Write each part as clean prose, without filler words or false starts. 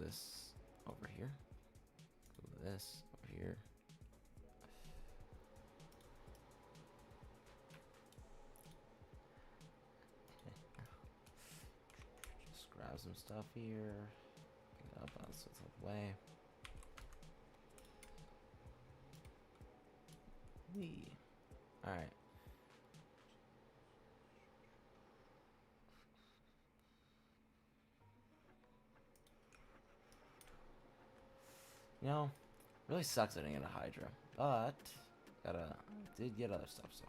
this over here. Glue this over here. Just grab some stuff here. Pick it up, bounce it out the way. Whee. Alright. You know, really sucks I didn't get a Hydra, but did get other stuff, so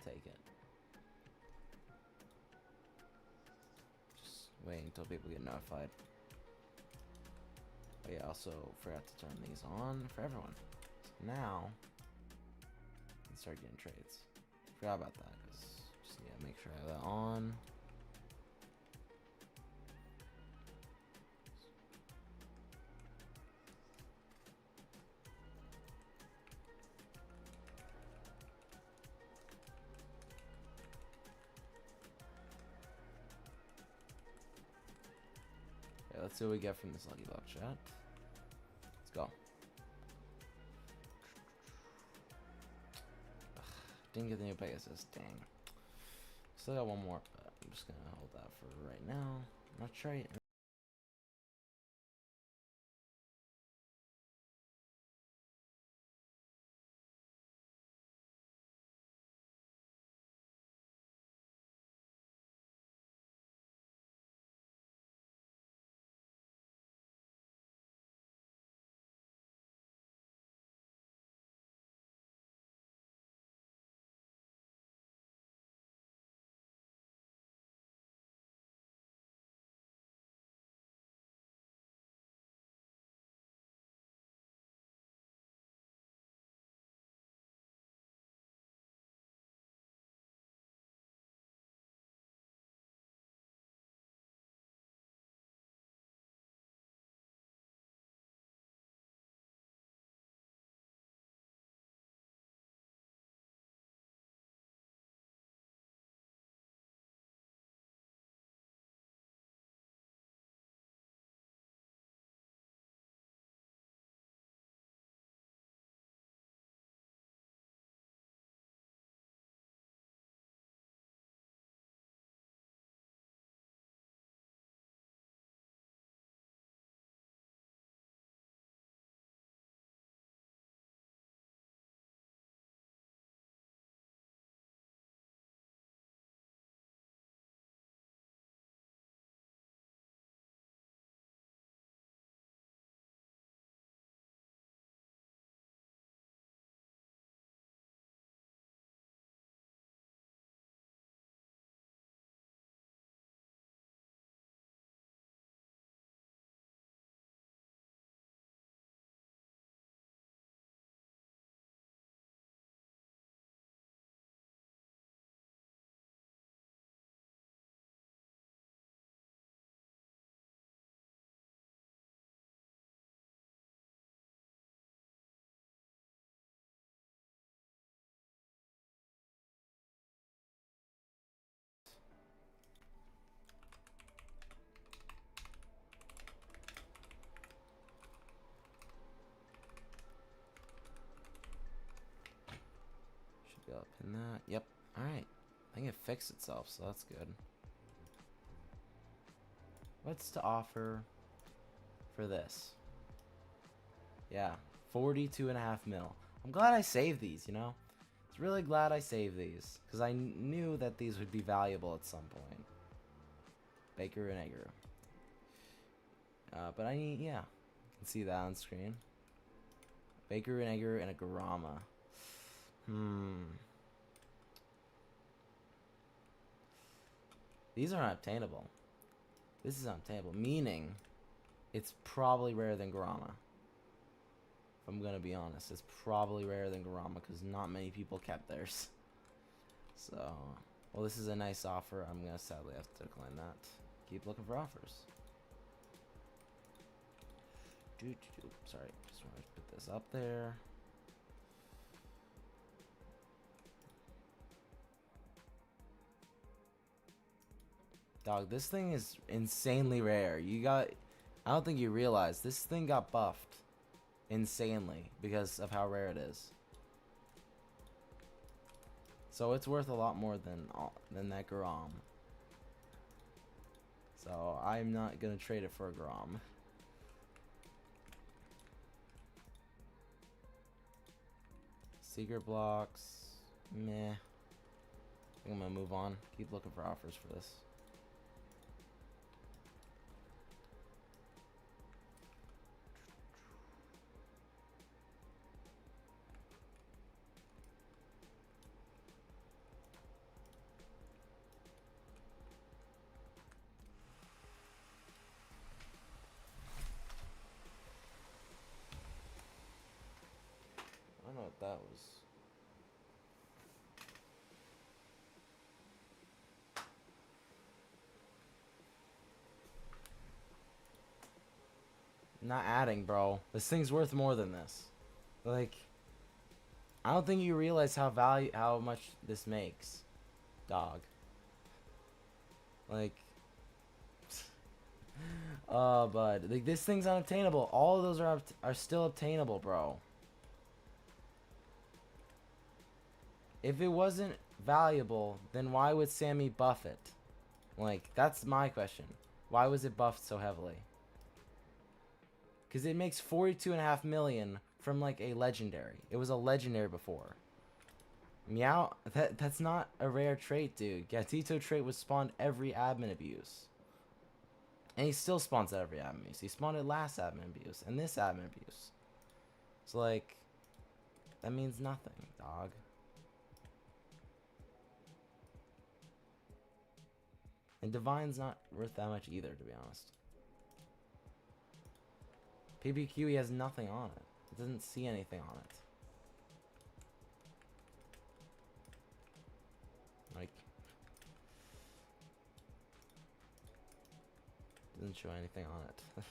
take it. Just waiting until people get notified. But yeah, also forgot to turn these on for everyone. So now, I can start getting trades. Forgot about that, because just yeah, make sure I have that on. Okay, let's see what we get from this lucky luck chat. Let's go. Ugh, didn't get the new Pegasus, dang. Still got one more, but I'm just gonna hold that for right now. Not try it. Should be able to pin that. Yep. Alright. I think it fixed itself, so that's good. What's to offer for this? Yeah, 42.5 mil. I'm glad I saved these, you know? It's really glad I saved these, because I knew that these would be valuable at some point. Baker and Egger. But I need, yeah, you can see that on screen. Baker and Egger and a Garama. These are not obtainable. This is unobtainable, meaning it's probably rarer than Garama. If I'm gonna be honest, it's probably rarer than Garama because not many people kept theirs. So, well, this is a nice offer. I'm gonna sadly have to decline that. Keep looking for offers. Sorry, just want to put this up there. Dog, this thing is insanely rare. You got, I don't think you realize this thing got buffed insanely because of how rare it is. So it's worth a lot more than that Grom. So I'm not gonna trade it for a Grom. Secret blocks, meh. I think I'm gonna move on. Keep looking for offers for this. I don't know what that was. Not adding, bro. This thing's worth more than this. Like, I don't think you realize how much this makes, dog. Like, oh, bud. Like, this thing's unobtainable. All of those are still obtainable, bro. If it wasn't valuable, then why would Sammy buff it? Like, that's my question. Why was it buffed so heavily? Because it makes 42.5 million from, like, a legendary. It was a legendary before. Meow, that's not a rare trait, dude. Gatito trait was spawned every admin abuse. And he still spawns at every admin abuse. He spawned it last admin abuse and this admin abuse. It's like, that means nothing, dog. And Divine's not worth that much either, to be honest. PBQ, he has nothing on it. It doesn't see anything on it. Like, doesn't show anything on it.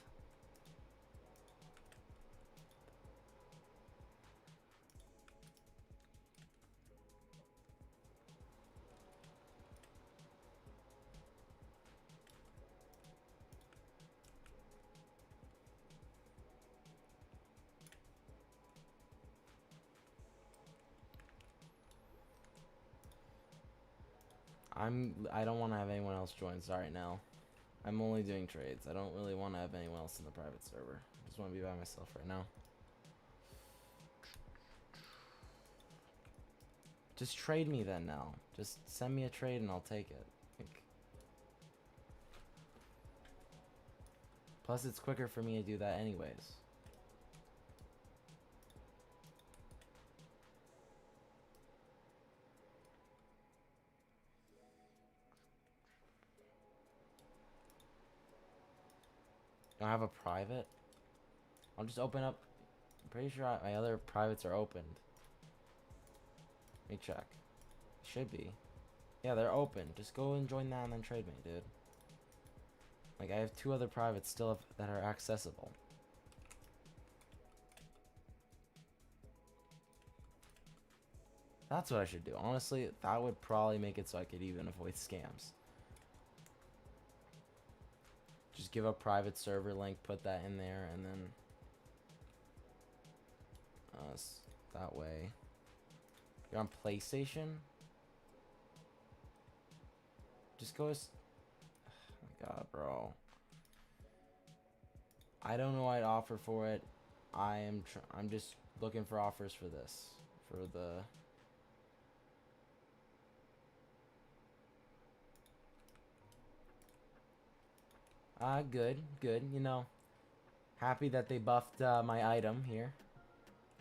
I don't want to have anyone else join. Sorry, now. I'm only doing trades. I don't really want to have anyone else in the private server. I just want to be by myself right now. Just trade me then now. Just send me a trade and I'll take it. Like, plus it's quicker for me to do that anyways. Don't have a private? I'll just open up. I'm pretty sure my other privates are opened. Let me check. Should be. Yeah, they're open. Just go and join that and then trade me, dude. Like, I have 2 other privates still that are accessible. That's what I should do. Honestly, that would probably make it so I could even avoid scams. Just give a private server link, put that in there, and then that way. You're on PlayStation? Just go as... Oh my god, bro. I don't know what I'd offer for it. I'm just looking for offers for this. For the... Good, good, you know. Happy that they buffed my item here.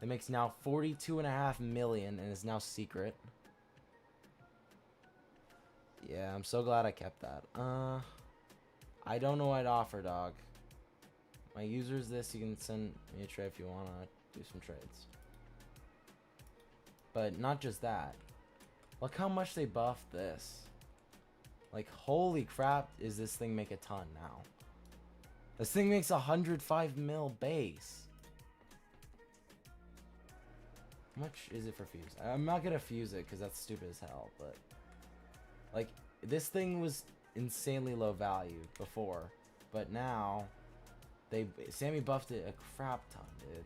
It makes now 42.5 million and is now secret. Yeah, I'm so glad I kept that. I don't know what I'd offer, dog. My user's this. You can send me a trade if you want to do some trades. But not just that. Look how much they buffed this. Like, holy crap, is this thing make a ton now. This thing makes 105 mil base. How much is it for fuse? I'm not gonna fuse it because that's stupid as hell, but... Like, this thing was insanely low value before, but now Sammy buffed it a crap ton, dude.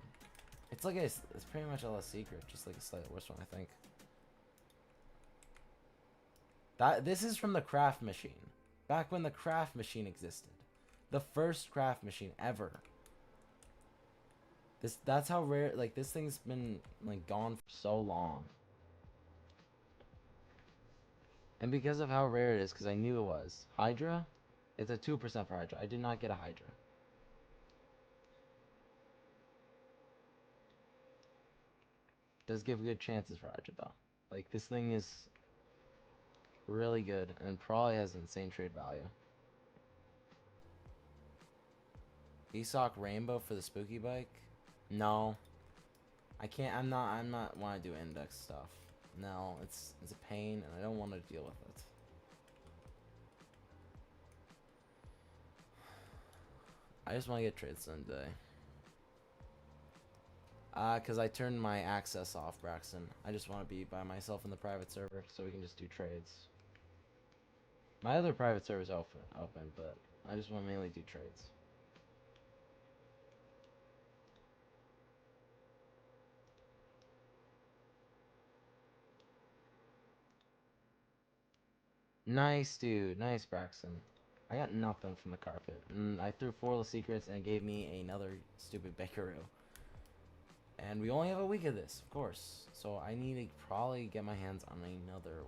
It's like it's pretty much a less secret, just like a slightly worse one, I think. This is from the craft machine, back when the craft machine existed, the first craft machine ever. That's how rare. Like this thing's been like gone for so long, and because of how rare it is, because I knew it was Hydra. It's a 2% for Hydra. I did not get a Hydra. Does give good chances for Hydra though. Like this thing is really good and probably has insane trade value. ESOC Rainbow for the spooky bike? No. I can't. I'm not want to do index stuff. No, it's a pain and I don't want to deal with it. I just want to get trades done today. Cause I turned my access off, Braxton. I just want to be by myself in the private server so we can just do trades. My other private server is open, but I just want to mainly do trades. Nice, dude. Nice, Braxton. I got nothing from the carpet. And I threw 4 secrets and it gave me another stupid Bakeru. And we only have a week of this, of course. So I need to probably get my hands on another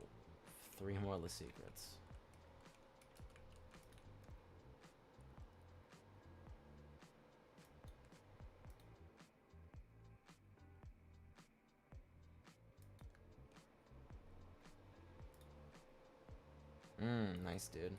3 more secrets. Nice, dude.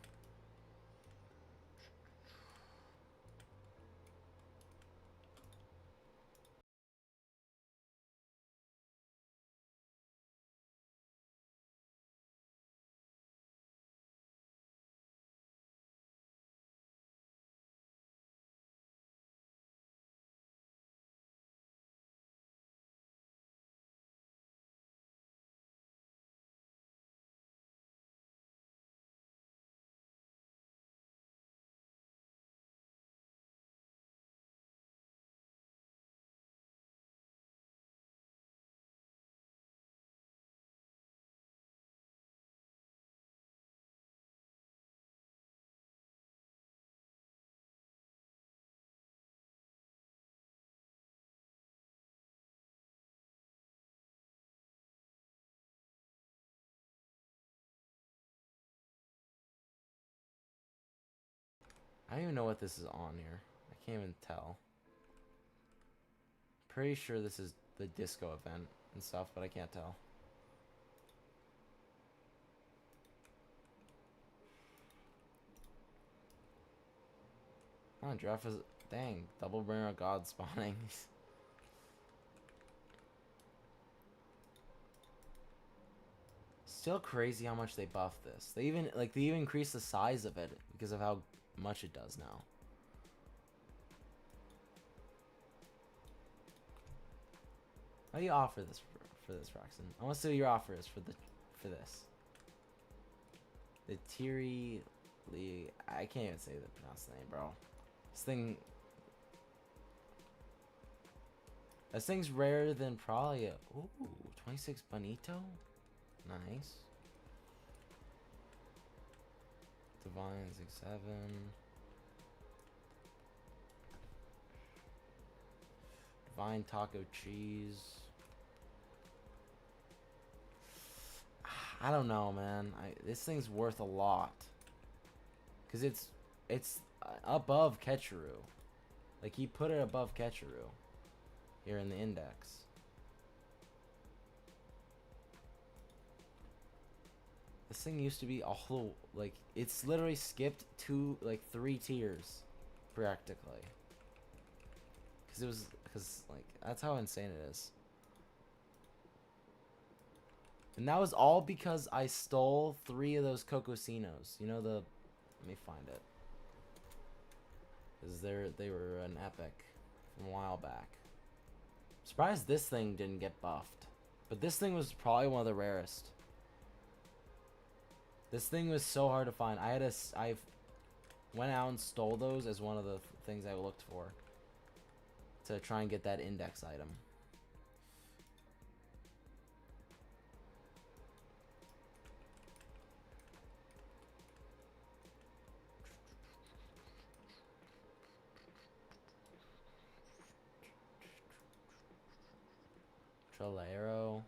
I don't even know what this is on here. I can't even tell. Pretty sure this is the disco event and stuff, but I can't tell. Oh, Giraffe is... Dang, double Brainrot God spawning. Still crazy how much they buffed this. They even increased the size of it because of how much it does now. How do you offer this for this, Roxanne? I want to see what your offer is for this. The Tiri Lee. I can't even say the pronounce the name, bro. This thing's rarer than probably a 26 Bonito. Nice. Divine 6-7. Divine taco cheese. I don't know, man. This thing's worth a lot. Cause it's above Ketcheru. Like he put it above Ketcheru here in the index. This thing used to be all like it's literally skipped 3 tiers practically. Cause like that's how insane it is. And that was all because I stole 3 of those Cocosinos. You know let me find it. Cause they were an epic from a while back. I'm surprised this thing didn't get buffed. But this thing was probably one of the rarest. This thing was so hard to find. I went out and stole those as one of the things I looked for to try and get that index item. Trolero.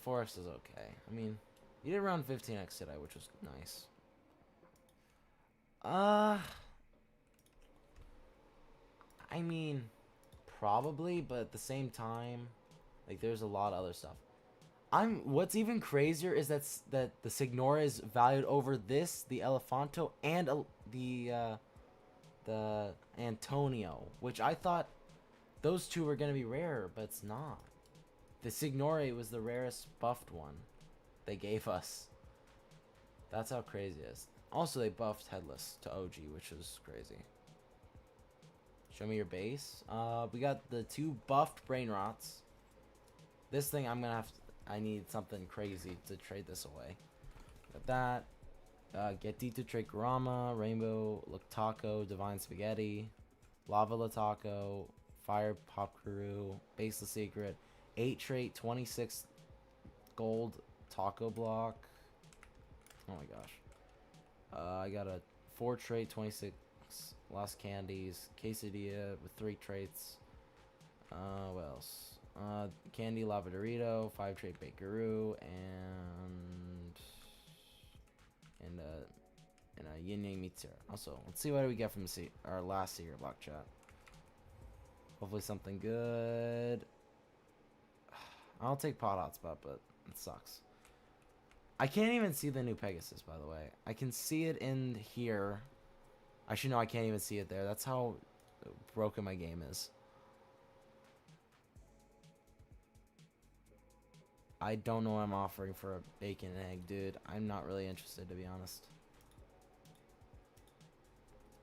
Forest is okay. I mean, you did around 15x today, which was nice. I mean, probably, but at the same time, like, there's a lot of other stuff. What's even crazier is that the Signora is valued over this, the Elefanto, and the Antonio, which I thought those two were gonna be rare, but it's not. The Signore was the rarest buffed one they gave us. That's how crazy it is. Also, they buffed Headless to OG, which was crazy. Show me your base. We got the 2 buffed Brainrots. This thing I'm gonna have to, I need something crazy to trade this away. Got that. Get D to trade Kurama, Rainbow Lataco, Divine Spaghetti, Lava Lataco, Fire Pop Kuru, Baseless Secret, 8 trait, 26 gold taco block. Oh my gosh. I got a 4 trait, 26 Lost Candies, Quesadilla with 3 traits. What else? Candy Lava Dorito, 5 trait Bakeroo, and a Yin Yang Mitsura. Also, let's see what we get from our last secret block chat. Hopefully something good. I'll take Pot Hotspot, but it sucks. I can't even see the new Pegasus, by the way. I can see it in here. Actually, no, I can't even see it there. That's how broken my game is. I don't know what I'm offering for a bacon and egg, dude. I'm not really interested, to be honest.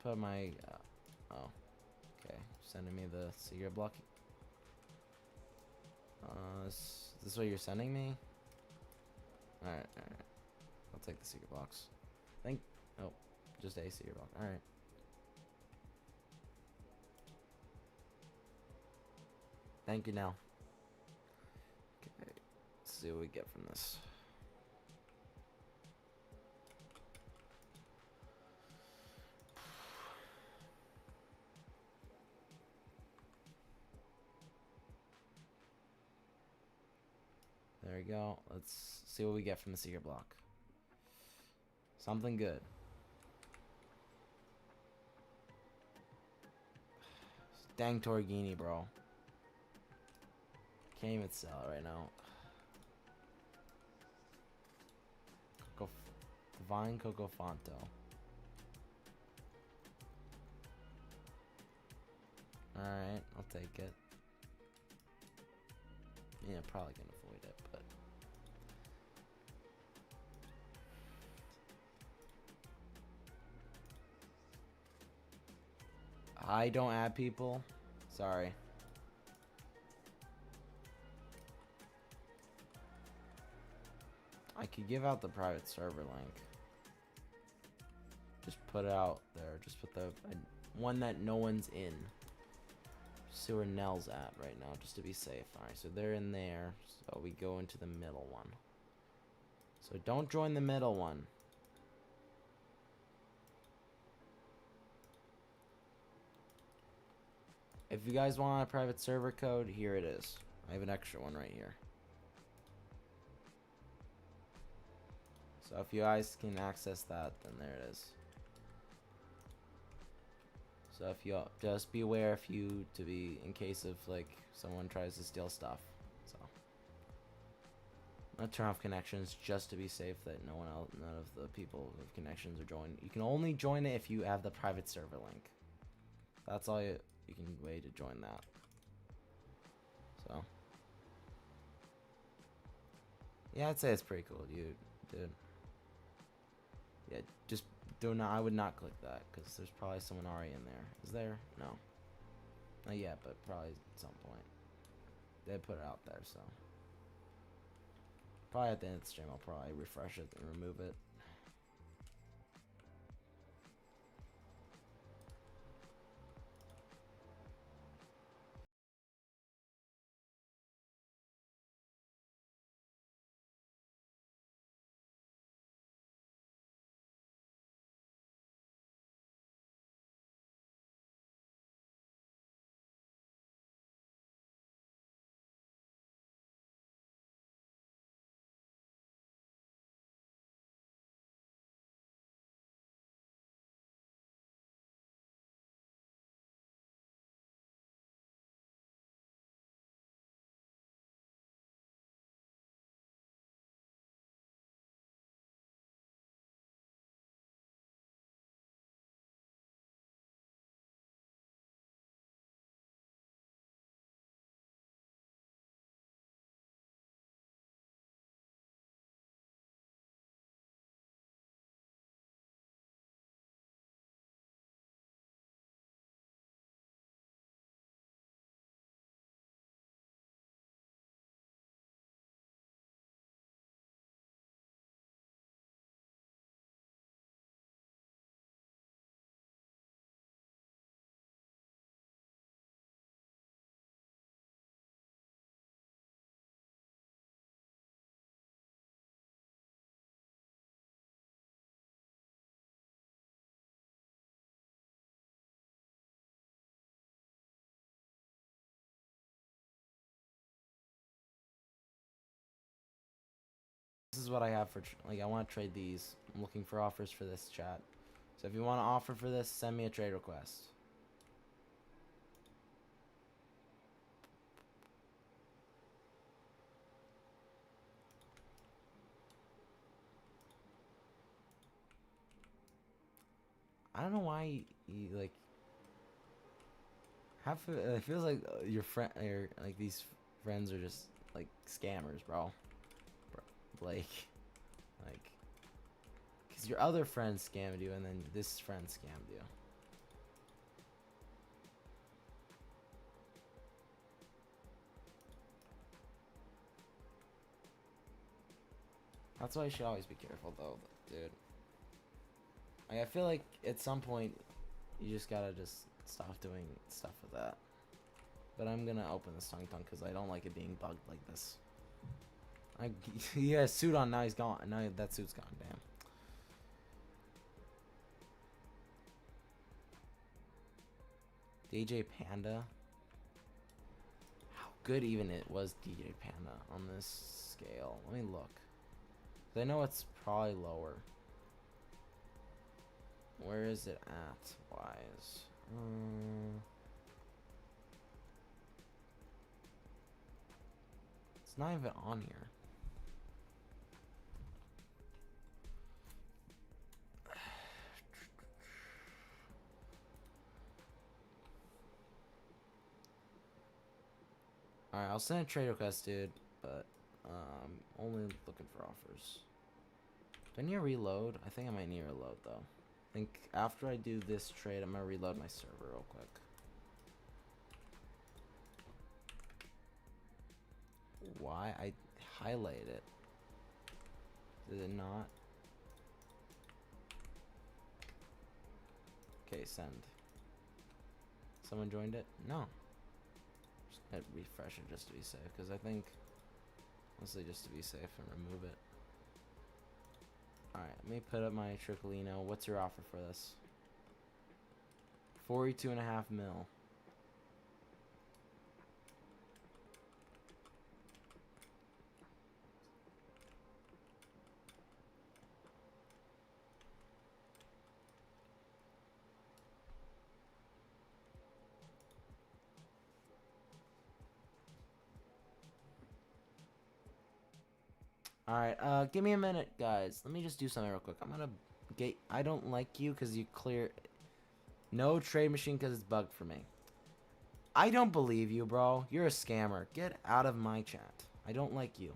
Put my... oh. Okay. Sending me the secret block. Is this what you're sending me? Alright, alright. I'll take the secret box. Oh, just a secret box. Alright. Thank you now. Okay. Let's see what we get from this. There we go. Let's see what we get from the secret block. Something good. Dang Torghini, bro. Can't even sell it right now. Divine Coco Fonto. Alright, I'll take it. Yeah, probably gonna avoid it, but... I don't add people. Sorry. I could give out the private server link. Just put it out there. Just put the one that no one's in. See where Nell's at right now, just to be safe. Alright, so they're in there. So we go into the middle one. So don't join the middle one. If you guys want a private server code, here it is. I have an extra one right here. So if you guys can access that, then there it is. So if you just be aware if you to be in case of like someone tries to steal stuff. So I'm gonna turn off connections just to be safe that none of the people with connections are joined. You can only join it if you have the private server link. That's all you can way to join that. So yeah, I'd say it's pretty cool, dude. Yeah, just do not. I would not click that because there's probably someone already in there. Is there? No. Not yet, but probably at some point. They put it out there, so probably at the end of the stream I'll probably refresh it and remove it. is what I have for like. I want to trade these. I'm looking for offers for this chat. So if you want to offer for this, send me a trade request. I don't know why you like have. It feels like your friend, or like these friends are just like scammers, bro. Like, because your other friend scammed you, and then this friend scammed you. That's why you should always be careful, though, dude. Like, I feel like at some point you just gotta just stop doing stuff with that. But I'm gonna open this tongue because I don't like it being bugged like this. He has a suit on, now he's gone. Now that suit's gone, damn. DJ Panda. How good even it was DJ Panda on this scale. Let me look. I know it's probably lower. Where is it at, wise? It's not even on here. Alright, I'll send a trade request, dude, but only looking for offers. Do I need to reload? I think I might need to reload, though. I think after I do this trade, I'm gonna reload my server real quick. Why? I highlighted it. Did it not? Okay, send. Someone joined it? No. Just gonna refresh it just to be safe, because I think mostly just to be safe and remove it. Alright, let me put up my Triccolino. What's your offer for this? 42.5 mil. Alright, give me a minute, guys. Let me just do something real quick. I'm gonna get... I don't like you because you clear... No trade machine because it's bugged for me. I don't believe you, bro. You're a scammer. Get out of my chat. I don't like you.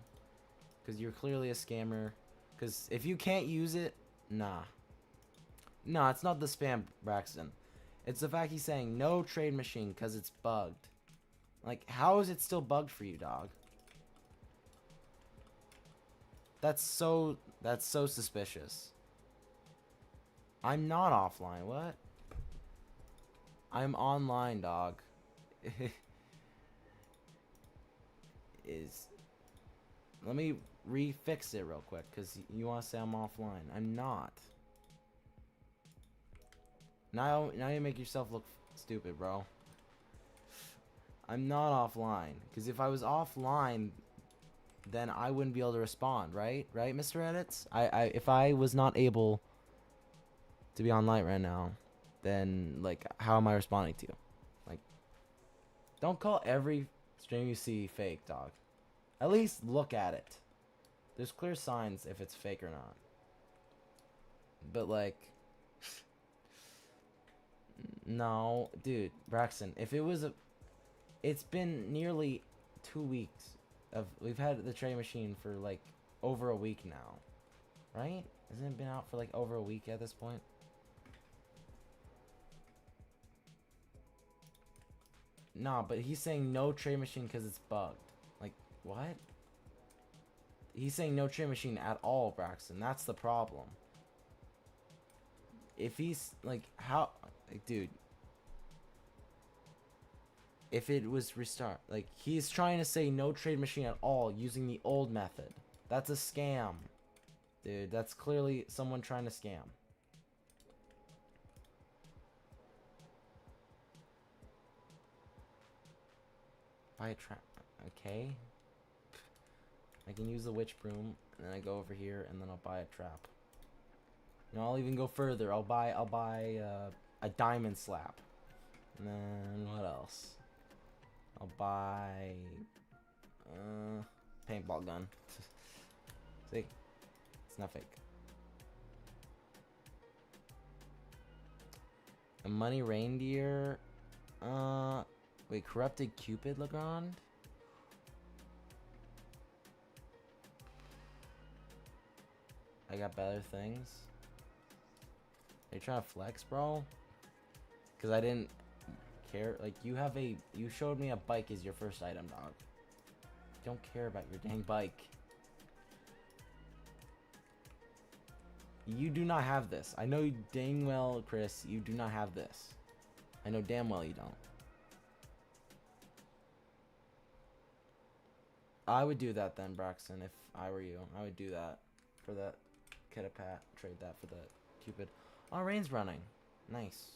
Because you're clearly a scammer. Because if you can't use it... Nah. No, it's not the spam, Braxton. It's the fact he's saying no trade machine because it's bugged. Like, how is it still bugged for you, dog? That's so suspicious. I'm not offline. What? I'm online, dog. Let me refix it real quick, because you want to say I'm offline. I'm not. Now you make yourself look stupid, bro. I'm not offline. Because if I was offline, then I wouldn't be able to respond, right? Right, Mr. Edits? If I was not able to be online right now, then, like, how am I responding to you? Like, don't call every stream you see fake, dog. At least look at it. There's clear signs if it's fake or not. But, like... No, dude, Braxton, if it was a... It's been nearly 2 weeks of... We've had the trade machine for, like, over a week now. Right? Hasn't it been out for, like, over a week at this point? Nah, but he's saying no trade machine because it's bugged. Like, what? He's saying no trade machine at all, Braxton. That's the problem. If he's, like, how... Like, dude. If it was restart... Like, he's trying to say no trade machine at all using the old method. That's a scam. Dude, that's clearly someone trying to scam. Buy a trap. Okay. I can use the witch broom, and then I go over here, and then I'll buy a trap. You know, I'll even go further. I'll buy a diamond slap. And then what else? I'll buy paintball gun. See, it's not fake. A money reindeer. Wait, corrupted Cupid Legrand. I got better things. Are you trying to flex, bro? Because I didn't care. Like, you showed me a bike as your first item, dog. Don't care about your dang bike. You do not have this. I know dang well, Chris, you do not have this. I know damn well you don't. I would do that then, Braxton, if I were you. I would do that for that Kitapat. Trade that for the Cupid. Oh, rain's running. Nice.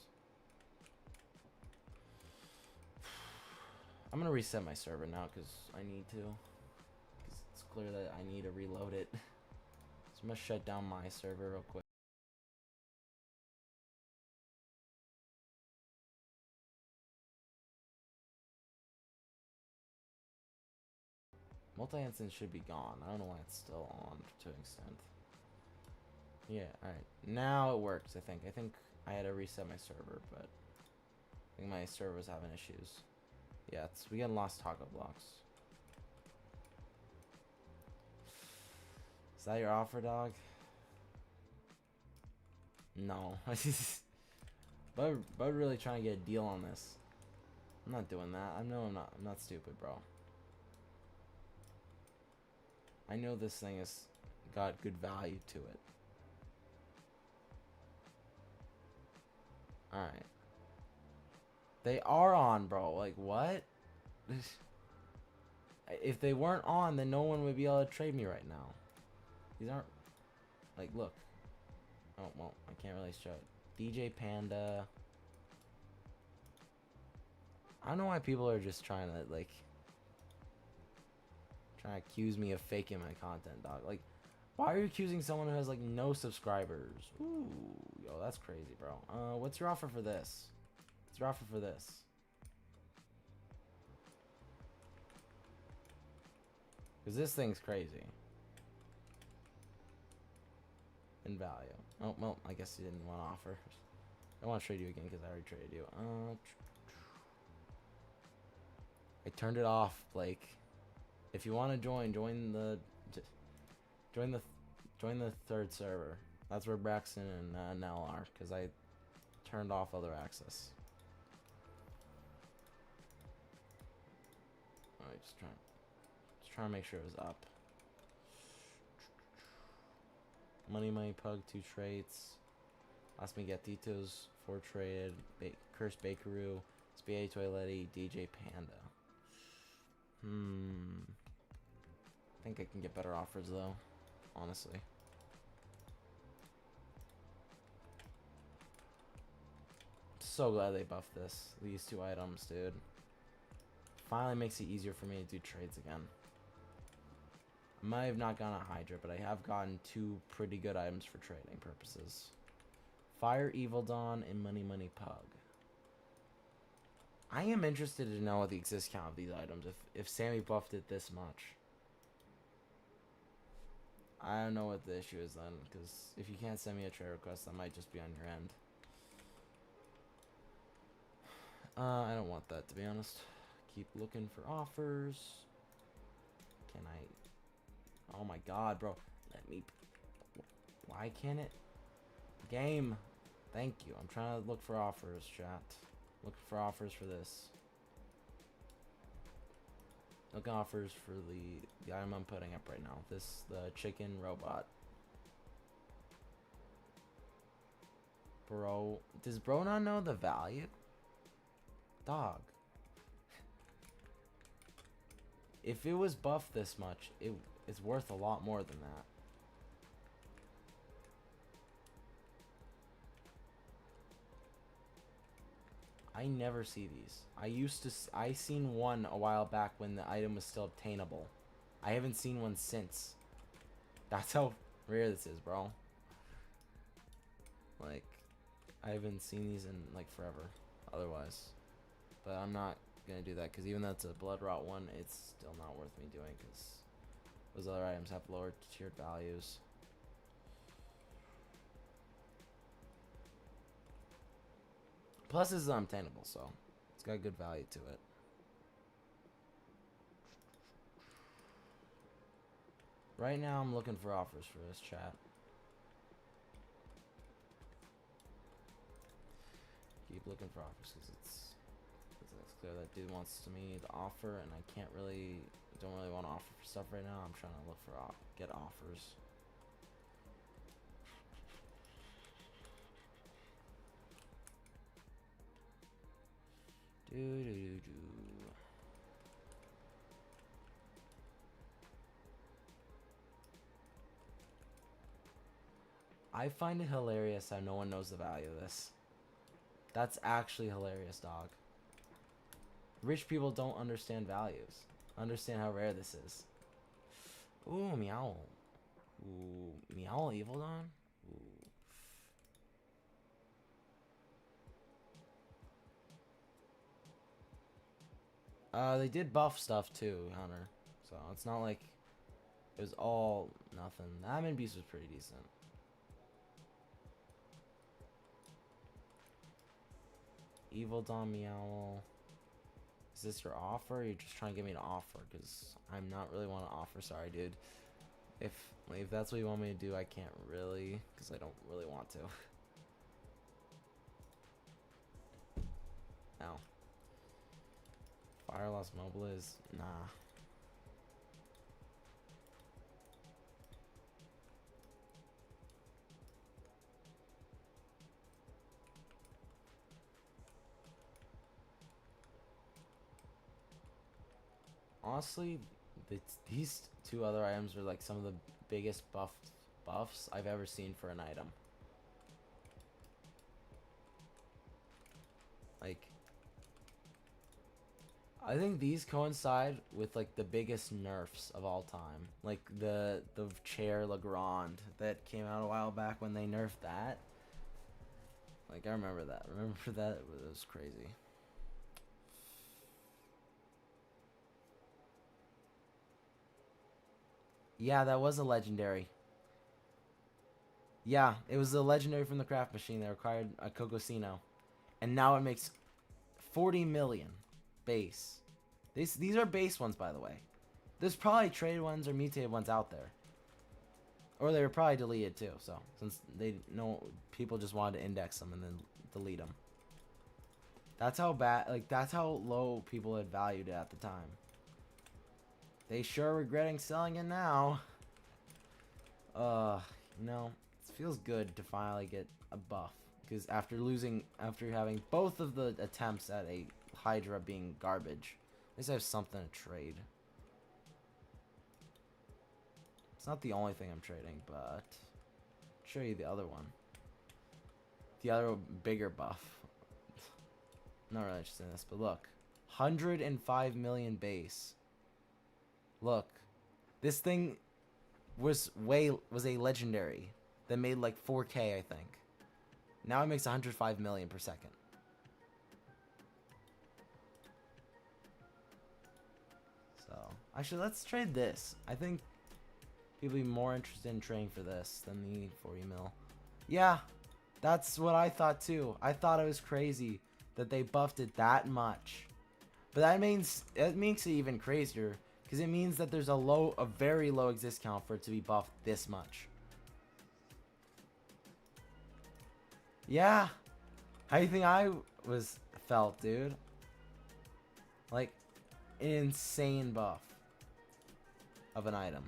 I'm gonna reset my server now because I need to. Because it's clear that I need to reload it. So I'm gonna shut down my server real quick. Multi-instance should be gone. I don't know why it's still on to an extent. Yeah, alright. Now it works, I think. I think I had to reset my server, but I think my server was having issues. Yeah, we getting lost taco blocks. Is that your offer, dog? No. But really trying to get a deal on this. I'm not doing that. I'm not stupid, bro. I know this thing has got good value to it. Alright. They are on, bro. Like, what? If they weren't on, then no one would be able to trade me right now. These aren't... Like, look. Oh, well, I can't really show it. DJ Panda. I don't know why people are just trying to, like... Trying to accuse me of faking my content, dog. Like, why are you accusing someone who has, like, no subscribers? Ooh, yo, that's crazy, bro. What's your offer for this? What's your offer for this? Because this thing's crazy. In value. Oh, well, I guess you didn't want to offer. I want to trade you again because I already traded you. I turned it off, Blake. If you want to join the third server. That's where Braxton and Nell are, because I turned off other access. Alright, just trying to make sure it was up. Money Pug 2 traits. Las Miguetitos 4 traded. Curse Bakeru. SBA Toiletti. DJ Panda. I think I can get better offers though, honestly. So glad they buffed these two items, dude. Finally makes it easier for me to do trades again. I might have not gotten a Hydra, but I have gotten 2 pretty good items for trading purposes. Fire Evil Dawn and Money Pug. I am interested to know the exist count of these items if Sammy buffed it this much. I don't know what the issue is then, because if you can't send me a trade request, that might just be on your end. I don't want that, to be honest. Keep looking for offers. Can I... Oh my god, bro. Let me... Why can't it... Game. Thank you. I'm trying to look for offers, chat. Looking for offers for this. Looking offers for the item I'm putting up right now. The chicken robot. Bro. Does bro not know the value? Dog. If it was buffed this much, it's worth a lot more than that. I never see these. I seen one a while back when the item was still obtainable. I haven't seen one since. That's how rare this is, bro. Like, I haven't seen these in like forever otherwise. But I'm not gonna do that because even though it's a blood rot one, it's still not worth me doing because those other items have lower tiered values. Plus, this is unobtainable, so it's got good value to it. Right now, I'm looking for offers for this chat. Keep looking for offers because it's clear that dude wants to me to offer, and I don't really want to offer for stuff right now. I'm trying to look for get offers. I find it hilarious how no one knows the value of this. That's actually hilarious, dog. Rich people don't understand values. Understand how rare this is. Ooh, meow. Ooh, meow evil Dawn? Ooh. They did buff stuff too, Hunter. So it's not like it was all nothing. The admin beast was pretty decent. Evil Dawn meow. Is this your offer? Or you're just trying to get me to offer? Because I'm not really want to offer. Sorry, dude. If that's what you want me to do, I can't really. Because I don't really want to. No. Fire Lost Mobile is... Nah. Honestly, these two other items are like some of the biggest buffs I've ever seen for an item. Like, I think these coincide with like the biggest nerfs of all time. Like the chair Legrand that came out a while back when they nerfed that. Like, I remember that. It was crazy. Yeah, that was a legendary. Yeah, it was a legendary from the craft machine that required a Cocosino. And now it makes 40 million base. These are base ones, by the way. There's probably trade ones or mutated ones out there. Or they were probably deleted too, so since they know people just wanted to index them and then delete them. That's how bad, like that's how low people had valued it at the time. They sure are regretting selling it now. You know, it feels good to finally get a buff. Because after having both of the attempts at a Hydra being garbage, at least I have something to trade. It's not the only thing I'm trading, but I'll show you the other one. The other bigger buff. Not really interested in this, but look. 105 million base. Look. This thing was a legendary that made like 4K, I think. Now it makes 105 million per second. So, actually, let's trade this. I think people be more interested in trading for this than the 40 mil. Yeah, that's what I thought too. I thought it was crazy that they buffed it that much. But that makes it even crazier because it means that there's a very low exist count for it to be buffed this much. Yeah. How do you think I felt, dude? Like, an insane buff of an item.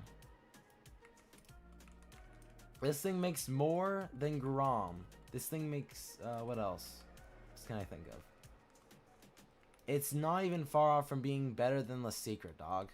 This thing makes more than Grom. This thing makes, what else? What can I think of? It's not even far off from being better than the Secret, dog.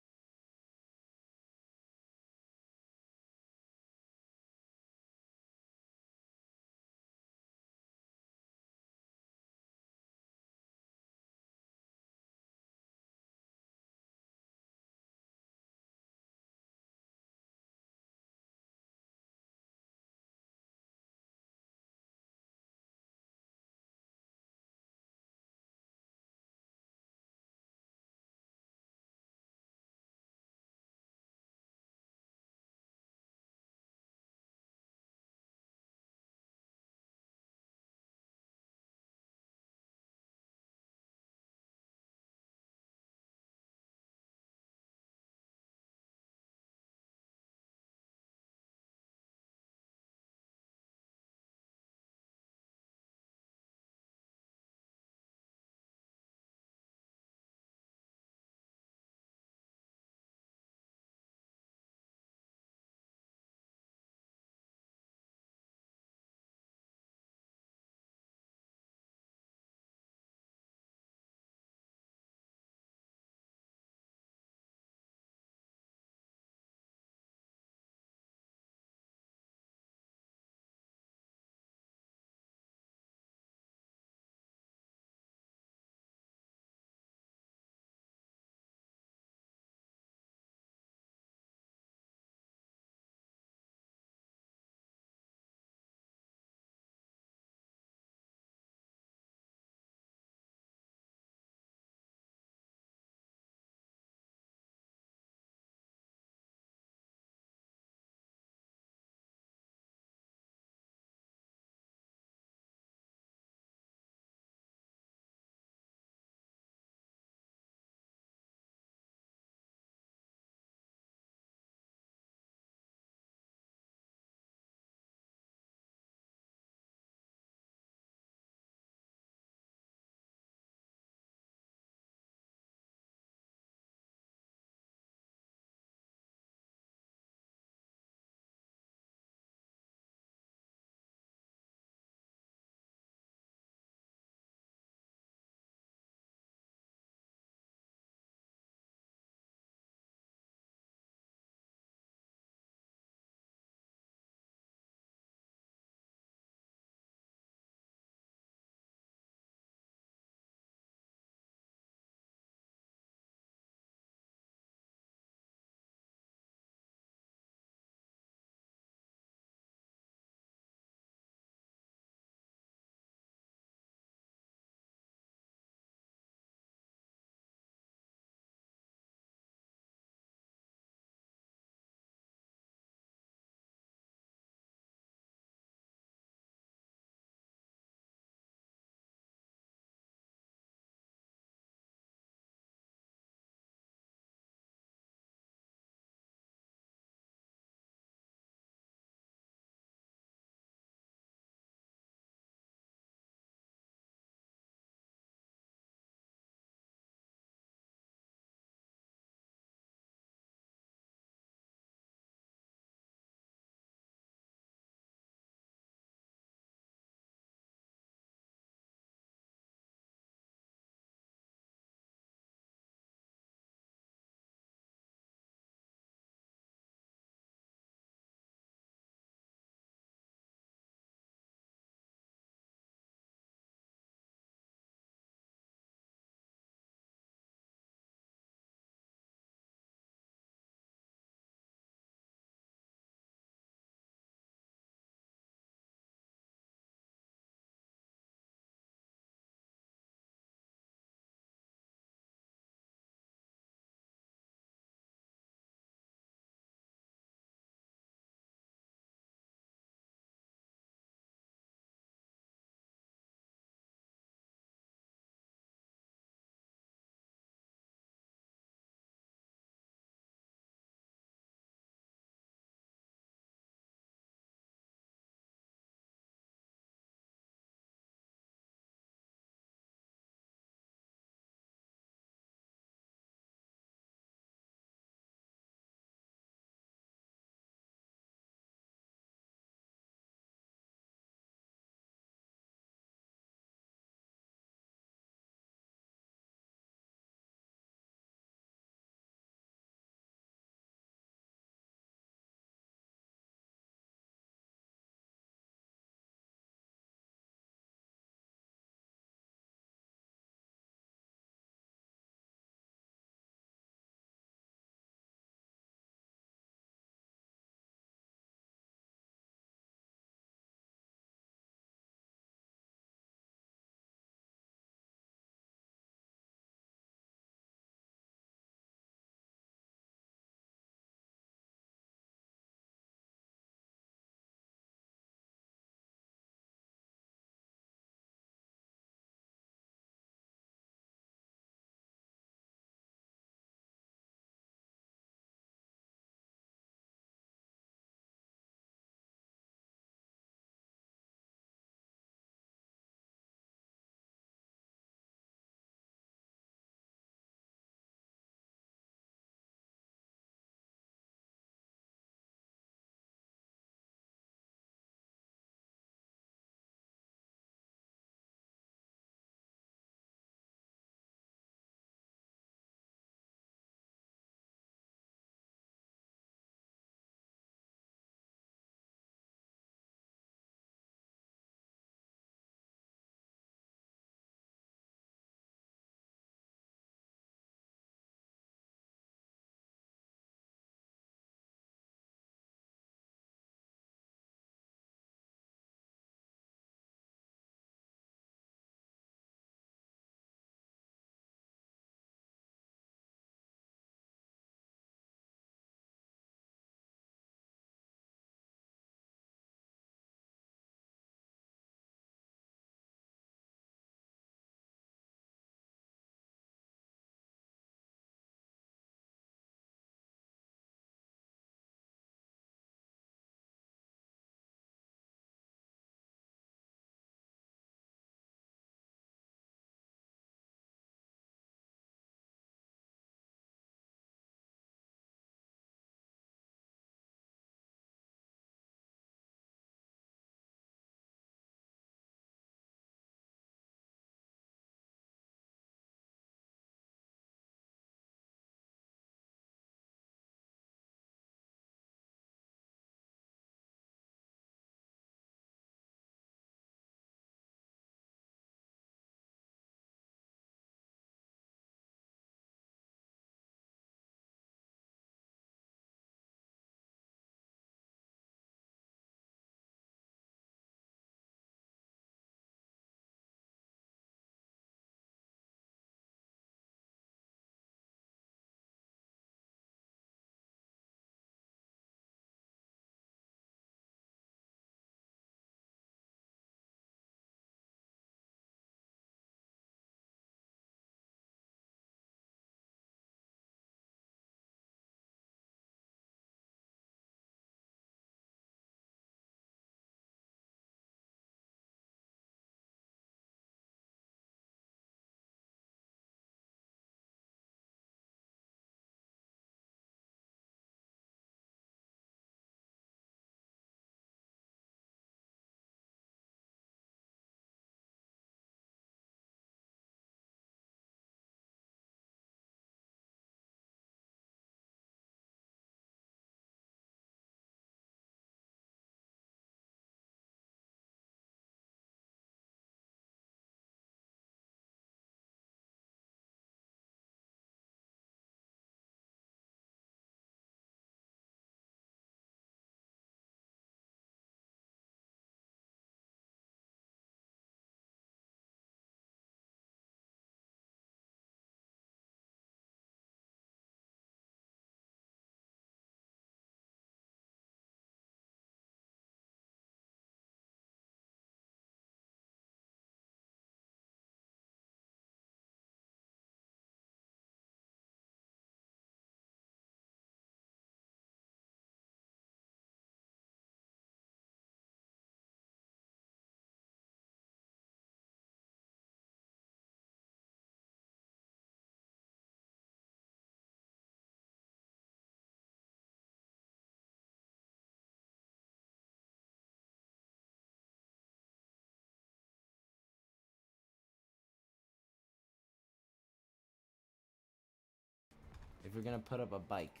If you're gonna put up a bike,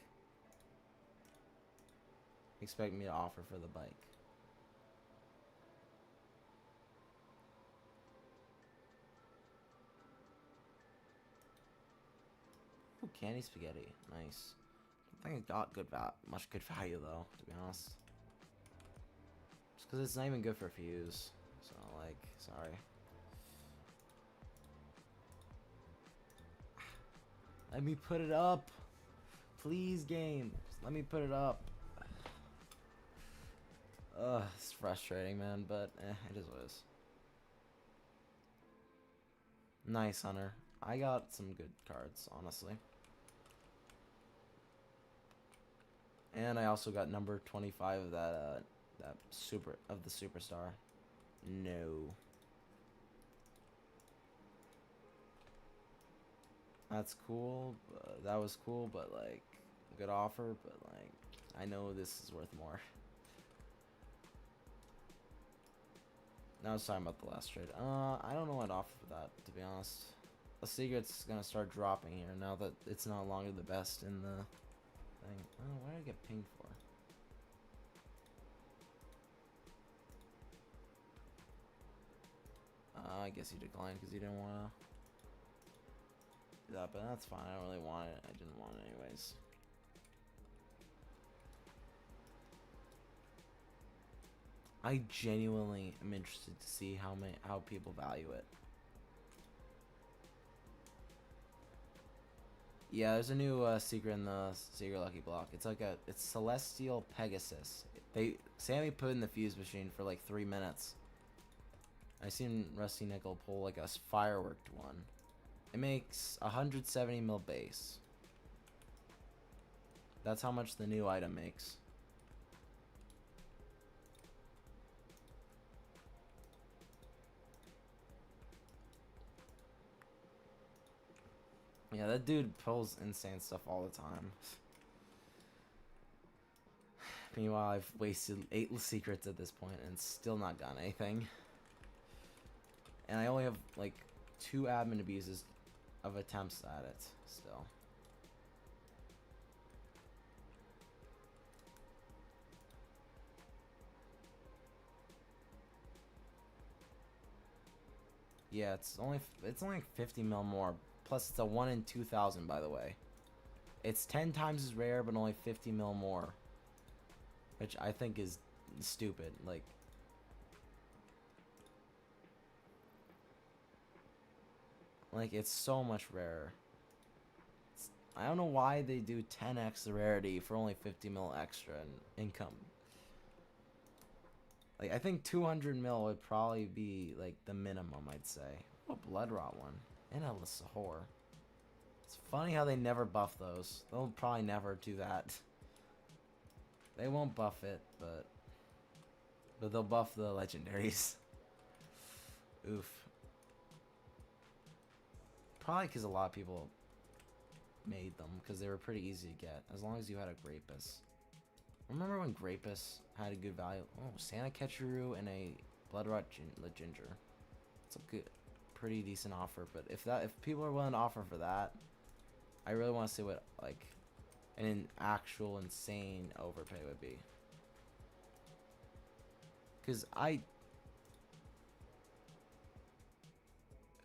expect me to offer for the bike. Ooh, candy spaghetti. Nice. I think I got much good value though, to be honest. Just because it's not even good for fuse. So, like, sorry. Let me put it up. Please, game. Just let me put it up. Ugh, it's frustrating, man, but it is what it is. Nice, Hunter. I got some good cards, honestly. And I also got number 25 of that the superstar. No. That's cool. That was cool, but like, good offer. But like, I know this is worth more. Now I was talking about the last trade. I don't know what offer for that, to be honest. The secret's gonna start dropping here now that it's no longer the best in the thing. Oh, what did I get pinged for? I guess you declined because you didn't want to do that, but that's fine. I don't really want it. I didn't want it anyways. I genuinely am interested to see how people value it. Yeah, there's a new secret in the secret lucky block. It's like it's Celestial Pegasus. Sammy put in the fuse machine for like 3 minutes. I seen Rusty Nickel pull like a fireworked one. It makes 170 mil base. That's how much the new item makes. Yeah, that dude pulls insane stuff all the time. Meanwhile, I've wasted 8 secrets at this point and still not gotten anything. And I only have like 2 admin abuses of attempts at it still. Yeah, it's only like 50 mil more. Plus, it's a 1 in 2,000, by the way. It's 10 times as rare, but only 50 mil more, which I think is stupid. Like it's so much rarer. I don't know why they do 10x the rarity for only 50 mil extra in income. Like, I think 200 mil would probably be, like, the minimum, I'd say. Oh, Bloodrot one. And a Sahor. It's funny how they never buff those. They'll probably never do that. They won't buff it, but they'll buff the legendaries. Oof. Probably because a lot of people made them, because they were pretty easy to get, as long as you had a Grapus. Remember when Grapus had a good value? Oh, Santa Ketcheroo and a Bloodrot Ginger. It's a good, pretty decent offer. But if people are willing to offer for that, I really want to see what like an actual insane overpay would be. Cause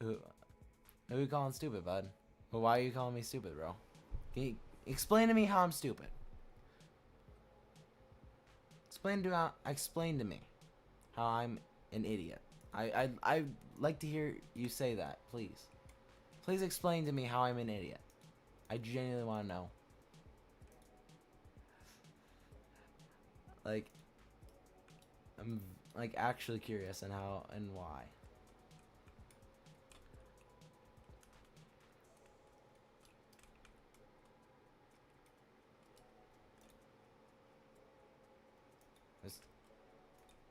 who you calling stupid, bud? Well, why are you calling me stupid, bro? Can you explain to me how I'm stupid? Explain to me how I'm an idiot. I'd like to hear you say that, please. Please explain to me how I'm an idiot. I genuinely want to know. Like, I'm like actually curious on how and why.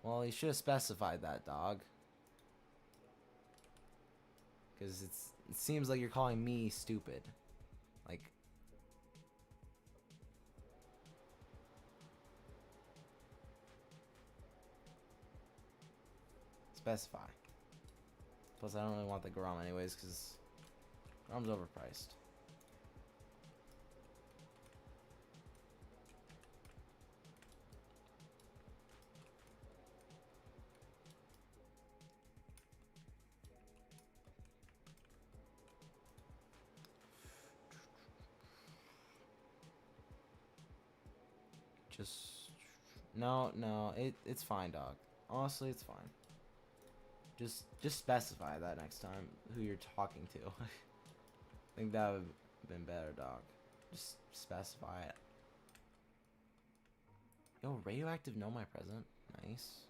Well, you should have specified that, dog. Because it seems like you're calling me stupid. Like, specify. Plus, I don't really want the Grom anyways, because Grom's overpriced. Just no, it's fine, dog. Honestly, it's fine. Just specify that next time who you're talking to. I think that would have been better, dog. Just specify it. Yo, radioactive know my present. Nice.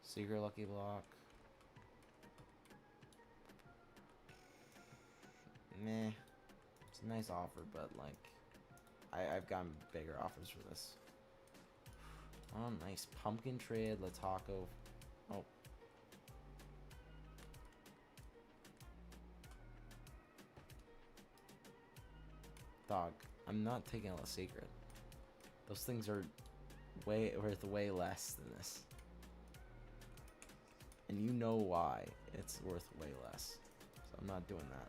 Secret lucky block. Meh. It's a nice offer, but like I've gotten bigger offers for this. Oh, nice. Pumpkin trade, Lataco. Oh. Dog, I'm not taking a secret. Those things are worth way less than this. And you know why it's worth way less. So I'm not doing that.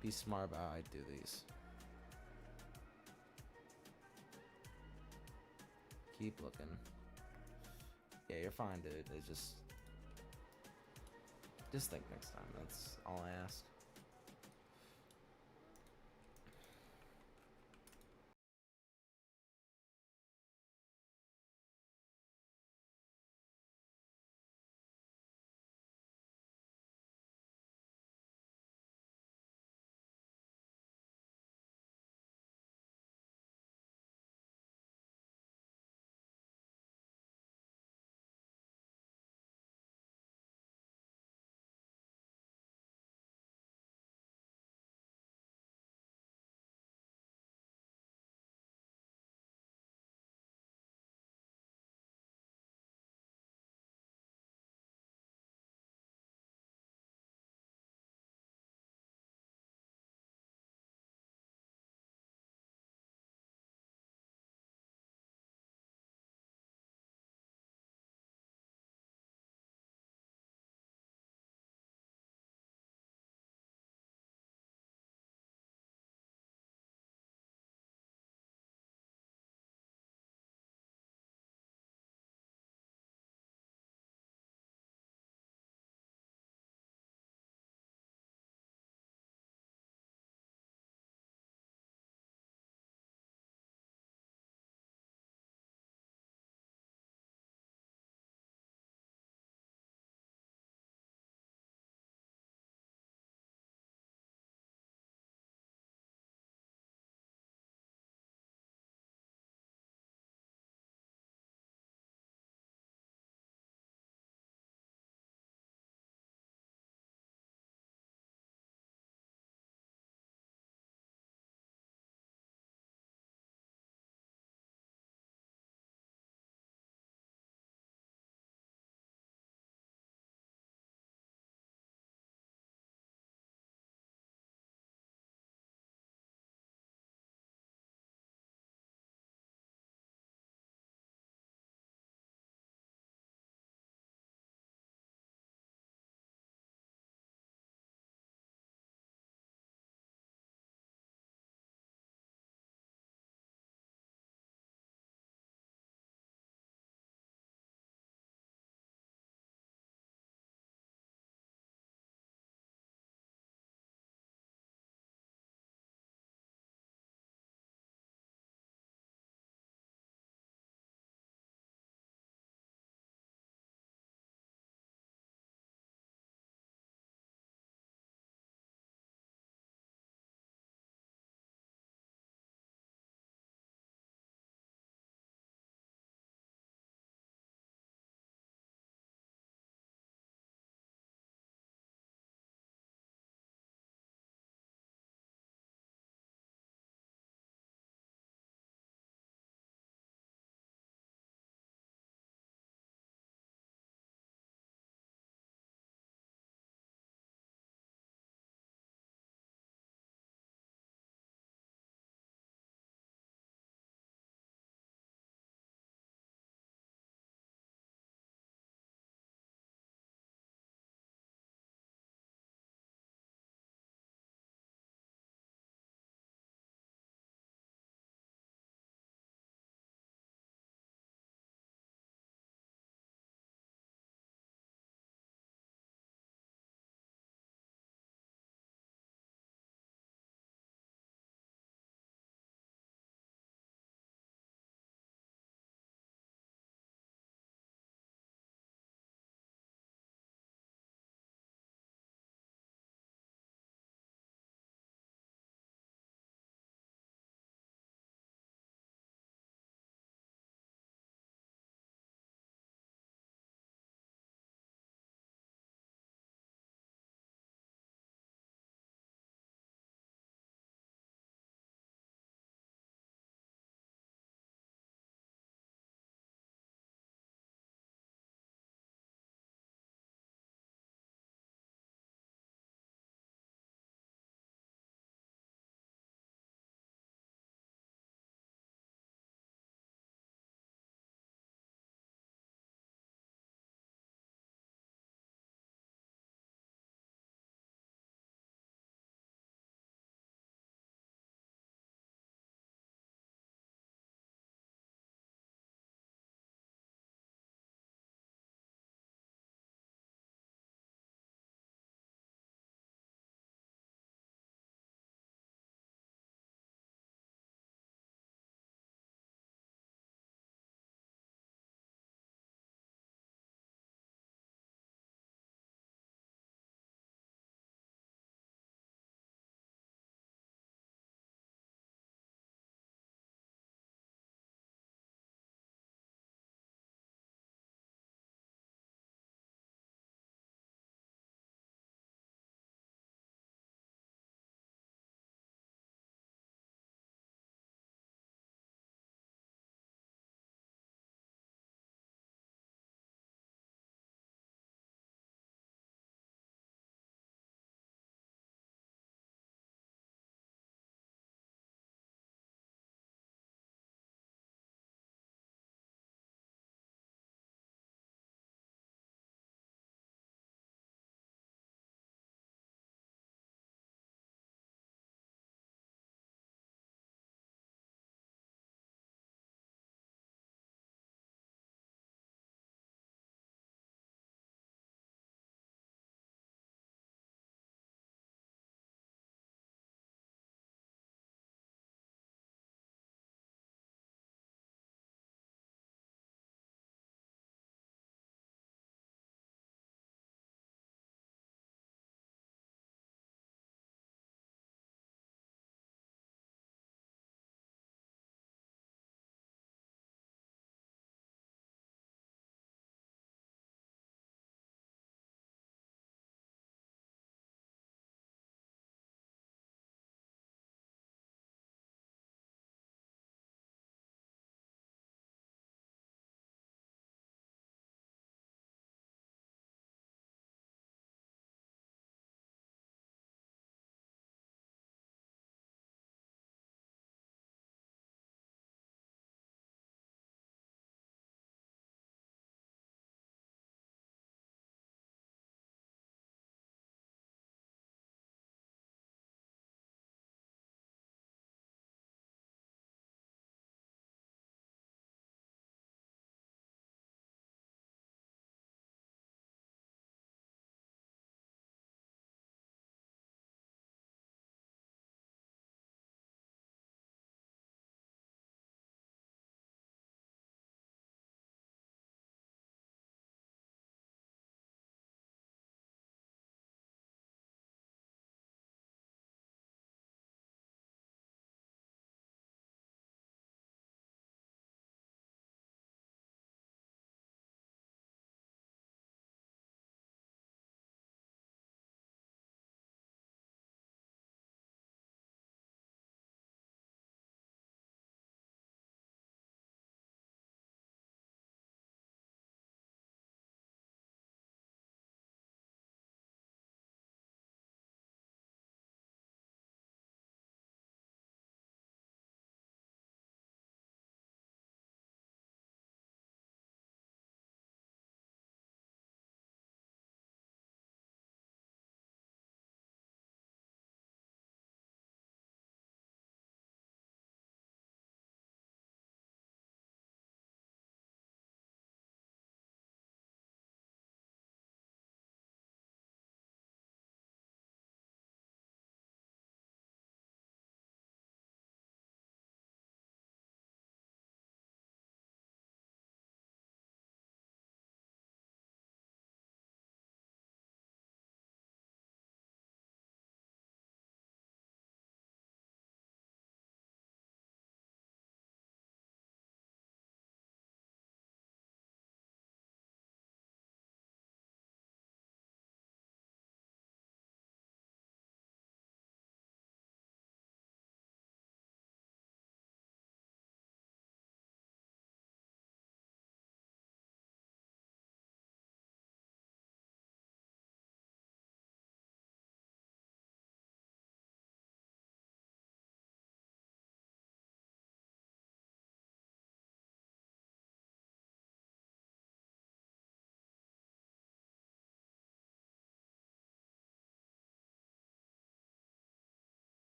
Be smart about how I do these. Keep looking. Yeah, you're fine, dude. It's just think next time. That's all I ask.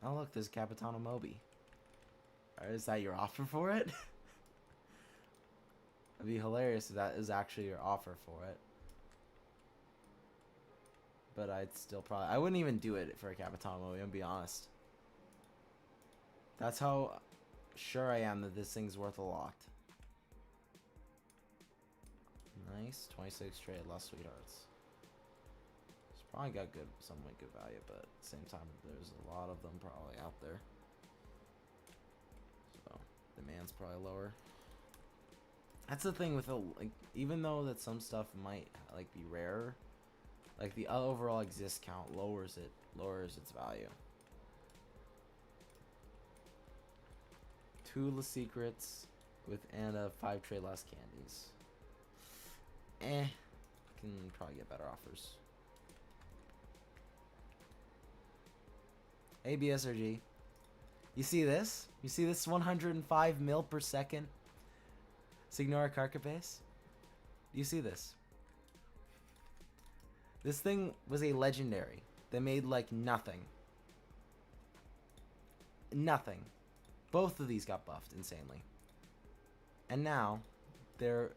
Oh look, there's Capitano Moby. Is that your offer for it? It'd be hilarious if that is actually your offer for it. But I'd still probably... I wouldn't even do it for a Capitano Moby, I'm gonna be honest. That's how sure I am that this thing's worth a lot. Nice. 26 trade, lost sweethearts. It's probably got somewhat good value, but at the same time, there's a lot of them probably out there. So, demand's probably lower. That's the thing with like, even though that some stuff might like be rare, like the overall exist count lowers its value. 2 Le Secrets and a 5 trade less candies. Can probably get better offers. ABSRG. You see this? You see this 105 mil per second? Signora Carcapes? Do you see this? This thing was a legendary that made like nothing. Nothing. Both of these got buffed insanely. And now they're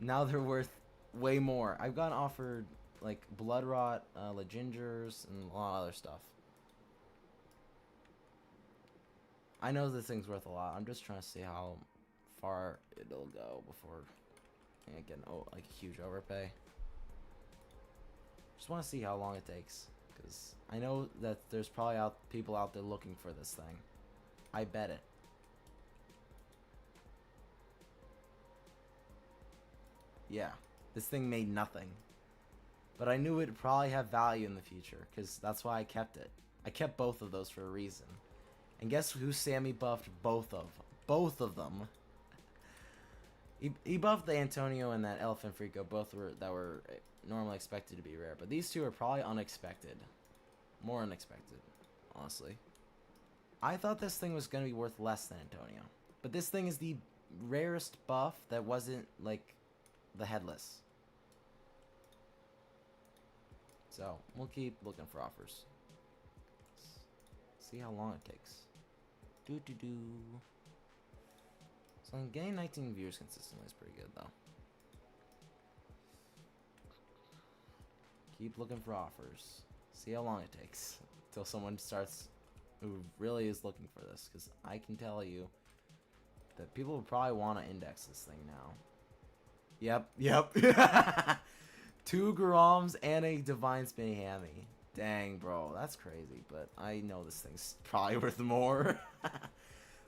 worth way more. I've gotten offered like Bloodrot, Legingers, and a lot of other stuff. I know this thing's worth a lot. I'm just trying to see how far it'll go before I get like a huge overpay. Just want to see how long it takes, because I know that there's probably people out there looking for this thing. I bet it. Yeah, this thing made nothing. But I knew it'd probably have value in the future, because that's why I kept it. I kept both of those for a reason. And guess who Sammy buffed both of? Both of them. He buffed the Antonio and that Elephant Frico, both that were normally expected to be rare. But these two are probably unexpected. More unexpected, honestly. I thought this thing was going to be worth less than Antonio. But this thing is the rarest buff that wasn't, like, the headless. So, we'll keep looking for offers. See how long it takes. So getting 19 viewers consistently is pretty good, though. Keep looking for offers. See how long it takes until someone starts who really is looking for this, because I can tell you that people will probably want to index this thing now. Yep. 2 Garoms and a Divine Spinny Hammy. Dang, bro, that's crazy, but I know this thing's probably worth more.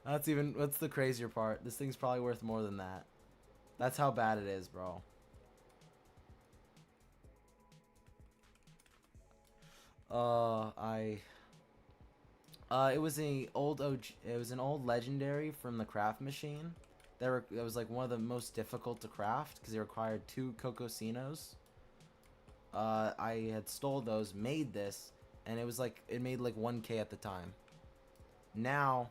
What's the crazier part? This thing's probably worth more than that. That's how bad it is, bro. It was an old legendary from the craft machine. That was like one of the most difficult to craft because it required 2 Cocosinos. I had stole those, made this, and it made like 1K at the time. Now,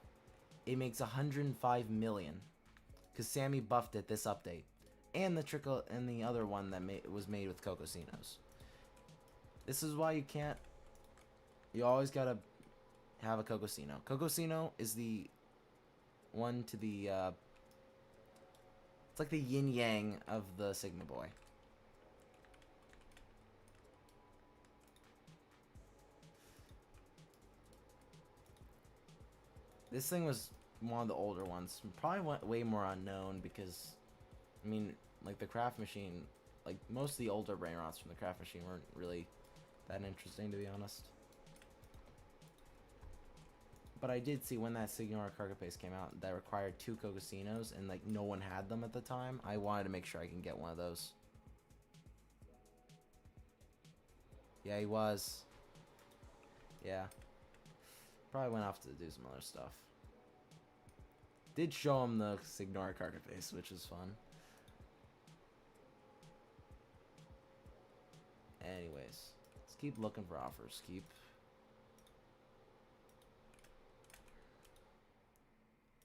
it makes 105 million because Sammy buffed it this update, and the other one that was made with Cocosinos. This is why you always gotta have a Cocosino. Cocosino is the one to the it's like the yin yang of the Sigma Boy. This thing was one of the older ones. Probably went way more unknown because, I mean, like the craft machine, like most of the older Brainrots from the craft machine weren't really that interesting, to be honest. But I did see when that Signora Carcapes came out that required 2 Cocosinos and like no one had them at the time. I wanted to make sure I can get one of those. Yeah, he was. Yeah. Probably went off to do some other stuff. Did show him the Signora Carcapes, which is fun. Anyways, let's keep looking for offers.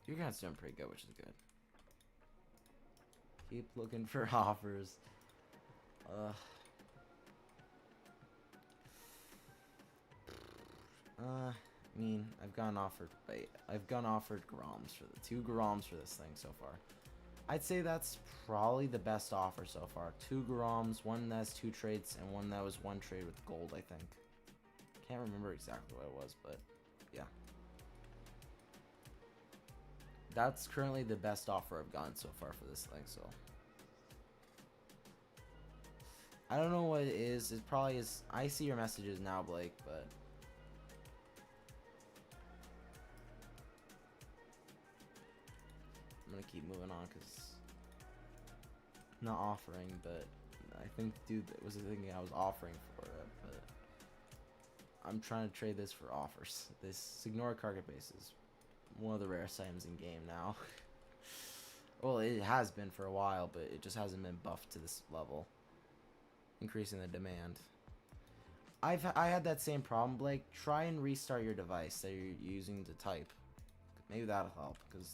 Your guy's doing pretty good, which is good. Keep looking for offers. I mean, I've gone offered Groms for the 2 Groms for this thing so far. I'd say that's probably the best offer so far. 2 Groms, one that's 2 trades, and one that was 1 trade with gold, I think. Can't remember exactly what it was, but yeah. That's currently the best offer I've gotten so far for this thing, so. I don't know what it is. It probably is. I see your messages now, Blake, but. I'm gonna keep moving on because. Not offering, but. I think, dude, it was the thing I was offering for it, but. I'm trying to trade this for offers. This Ignore Carpet Base is one of the rarest items in game now. Well, it has been for a while, but it just hasn't been buffed to this level. Increasing the demand. I had that same problem, Blake. Try and restart your device that you're using to type. Maybe that'll help, because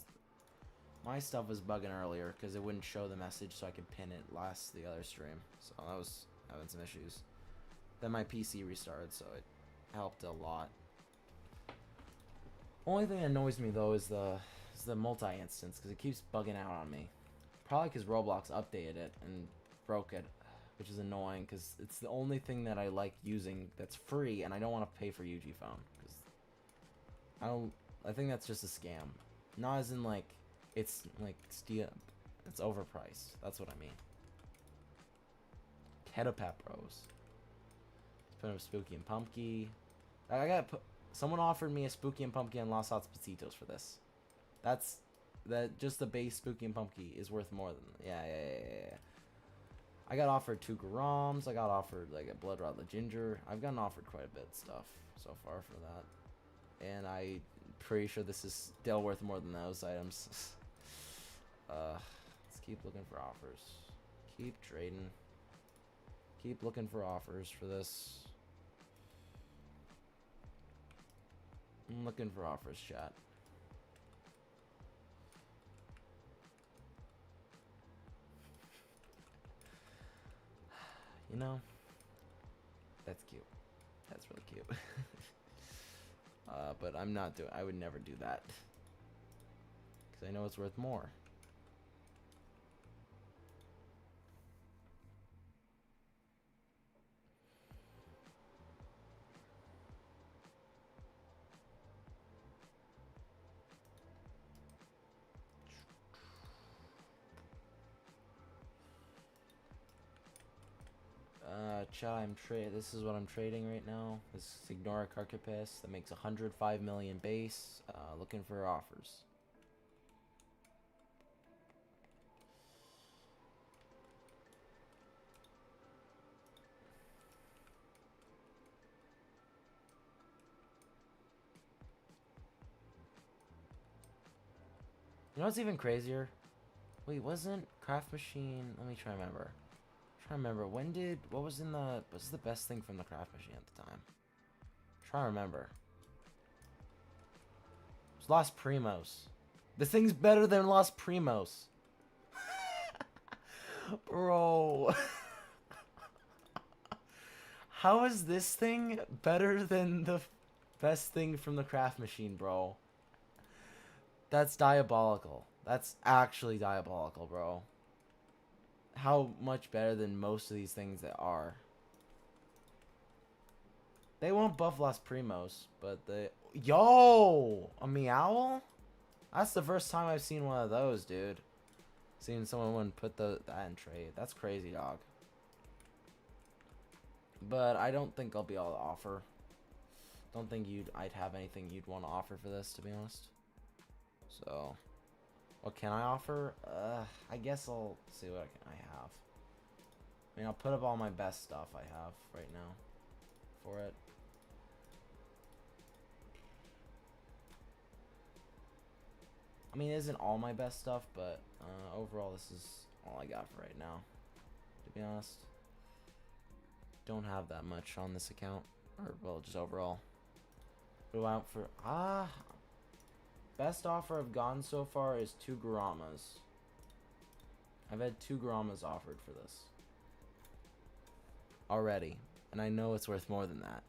my stuff was bugging earlier because it wouldn't show the message so I could pin it the other stream. So I was having some issues. Then my PC restarted, so it helped a lot. Only thing that annoys me though is the multi-instance, because it keeps bugging out on me. Probably because Roblox updated it and broke it, which is annoying because it's the only thing that I like using that's free, and I don't want to pay for UG phone because I think that's just a scam. Not as in like it's like it's overpriced. That's what I mean. Ketopap Bros. Let's put up Spooky and Pumpkin. I got someone offered me a Spooky and Pumpkin and Los Hots Petitos for this. Just the base Spooky and Pumpkin is worth more than yeah. I got offered 2 Groms. I got offered like a Blood Rot Ginger. I've gotten offered quite a bit of stuff so far for that, and I'm pretty sure this is still worth more than those items. Let's keep looking for offers. Keep trading. Keep looking for offers for this. I'm looking for offers, chat. You know, that's cute. That's really cute. But I'm not doing. I would never do that because I know it's worth more. Chat, this is what I'm trading right now. This Ignore Carcapus that makes 105 million base. Looking for offers. You know what's even crazier? Wait, wasn't Craft Machine? Let me try to remember. What was the best thing from the Craft Machine at the time? Try to remember. It was Los Primos. This thing's better than Los Primos. Bro. How is this thing better than the best thing from the Craft Machine, bro? That's diabolical. That's actually diabolical, bro. How much better than most of these things that are. They won't buff Los Primos, but Yo! A Meowl? That's the first time I've seen one of those, dude. Seeing someone wouldn't put that in trade. That's crazy, dog. But I don't think I'll be able to offer. Don't think I'd have anything you'd want to offer for this, to be honest. So, what can I offer? I guess I'll see what I have. I mean, I'll put up all my best stuff I have right now for it. I mean, it isn't all my best stuff, but overall, this is all I got for right now, to be honest. Don't have that much on this account, or, well, just overall. Go out for, best offer I've gotten so far is 2 Garamas. I've had 2 Garamas offered for this already, and I know it's worth more than that.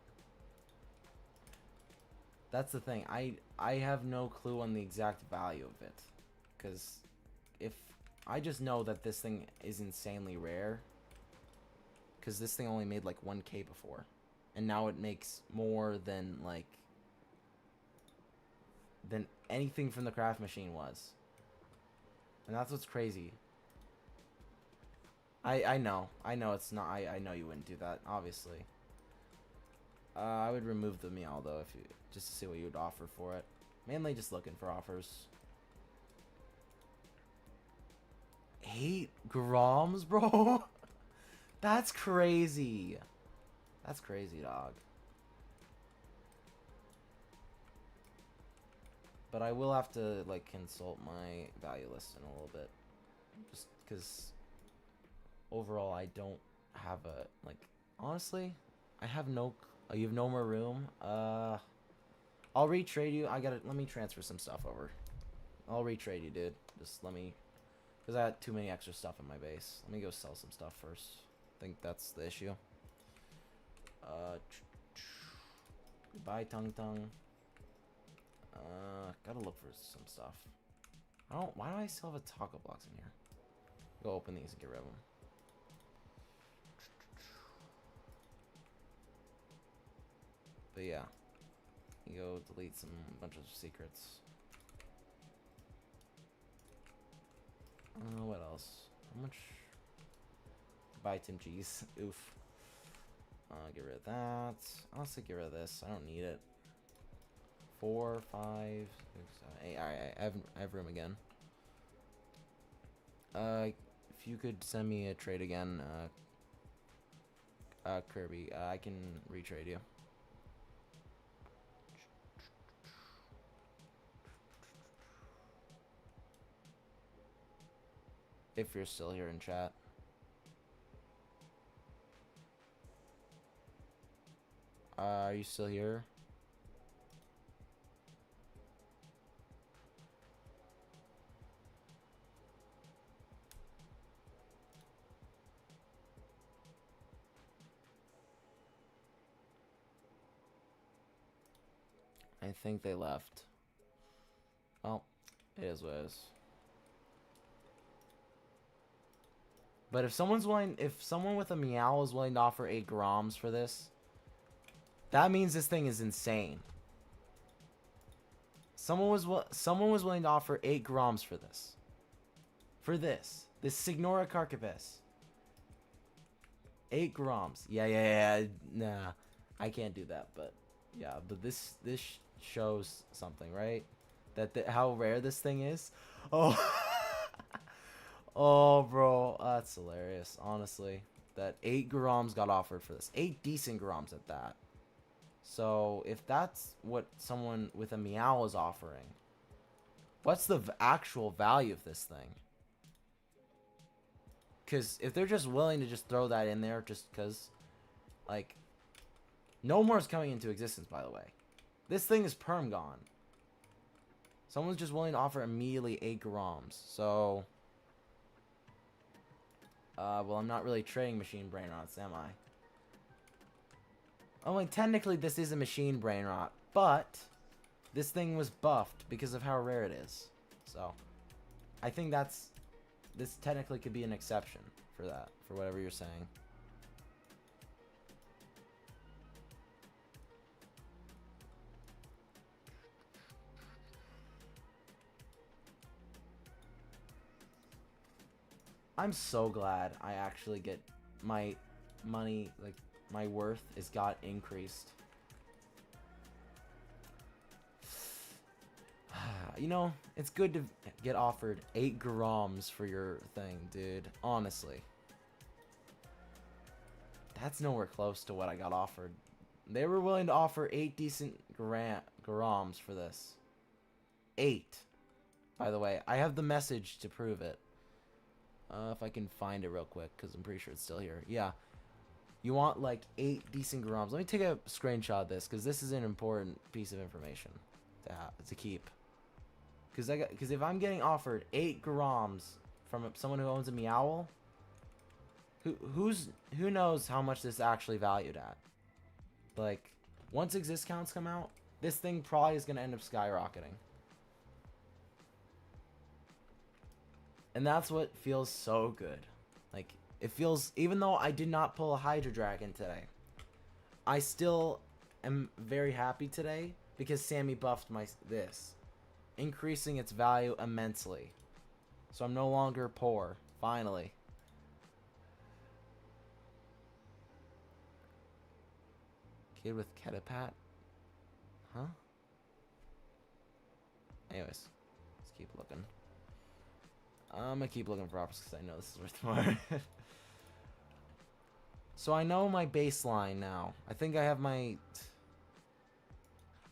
That's the thing. I have no clue on the exact value of it, because if I just know that this thing is insanely rare, because this thing only made like 1K before, and now it makes more than like than anything from the craft machine was, and that's what's crazy. I know it's not. I know you wouldn't do that, obviously. I would remove the meow though, if you just to see what you would offer for it. Mainly just looking for offers. 8 grams, bro. That's crazy. That's crazy, dog. But I will have to like consult my value list in a little bit, just because overall I don't have a like. Honestly, I have no. You have no more room. I'll retrade you. Let me transfer some stuff over. I'll retrade you, dude. Just let me, because I had too many extra stuff in my base. Let me go sell some stuff first. I think that's the issue. Goodbye, Tung Tung. Gotta look for some stuff. Why do I still have a taco box in here? Go open these and get rid of them. But yeah, you go delete bunch of secrets. What else? How much? Buy Tim G's. Oof. Get rid of that. Honestly, get rid of this. I don't need it. 4, 5, 6, 7, 8. Alright, I have room again. If you could send me a trade again, Kirby, I can retrade you. If you're still here in chat. Are you still here? I think they left. Well, it is what it is. But if someone with a meow is willing to offer 8 grams for this, that means this thing is insane. Someone was willing to offer 8 grams for this. This Signora Carcapes. 8 grams. Yeah. Nah, I can't do that. But yeah, but this shows something, right? That how rare this thing is. Oh. Oh, bro, that's hilarious. Honestly, that 8 grams got offered for this. 8 decent grams at that. So if that's what someone with a meow is offering, what's the actual value of this thing? Because if they're just willing to just throw that in there just because, like, no more is coming into existence, by the way. This thing is perm gone. Someone's just willing to offer immediately 8 grams. So, well, I'm not really trading machine Brainrots, am I? Oh, like, technically this is a machine Brainrot, but this thing was buffed because of how rare it is. So, I think this technically could be an exception for that, for whatever you're saying. I'm so glad I actually get my money, like, my worth got increased. You know, it's good to get offered 8 grams for your thing, dude. Honestly. That's nowhere close to what I got offered. They were willing to offer 8 decent grams for this. 8. By the way, I have the message to prove it. If I can find it real quick, because I'm pretty sure it's still here. Yeah. You want like 8 decent grams. Let me take a screenshot of this, because this is an important piece of information to keep. Because if I'm getting offered 8 grams from someone who owns a meowl, who knows how much this is actually valued at? Like, once exist counts come out, this thing probably is going to end up skyrocketing. And that's what feels so good. Like, it feels, even though I did not pull a Hydra Dragon today, I still am very happy today because Sammy buffed this, increasing its value immensely. So I'm no longer poor, finally. Kid with Ketapat? Huh? Anyways, let's keep looking. I'm gonna keep looking for offers because I know this is worth more. So I know my baseline now. I think I have my...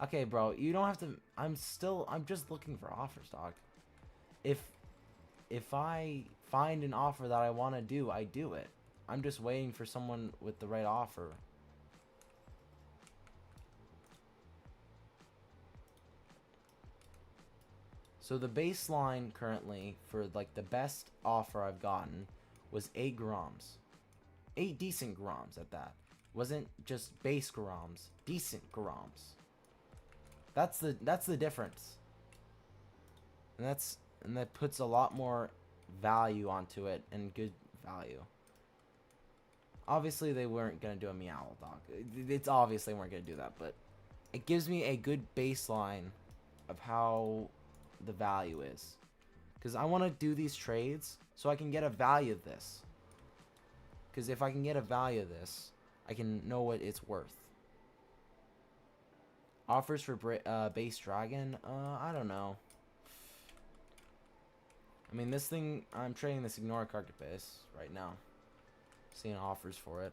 Okay, bro, you don't have to... I'm just looking for offers, dog. If I find an offer that I want to do, I do it. I'm just waiting for someone with the right offer. So the baseline currently for like the best offer I've gotten was 8 grams. 8 decent grams at that. Wasn't just base grams, decent grams. That's the difference. And that puts a lot more value onto it and good value. Obviously they weren't gonna do a meow dog. It's obvious they weren't gonna do that, but it gives me a good baseline of how the value is, because I want to do these trades so I can get a value of this, because if I can get a value of this, I can know what it's worth. Offers for base dragon, I don't know. I mean, this thing, I'm trading this ignore carcapes right now, seeing offers for it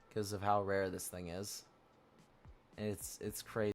because of how rare this thing is, and it's crazy.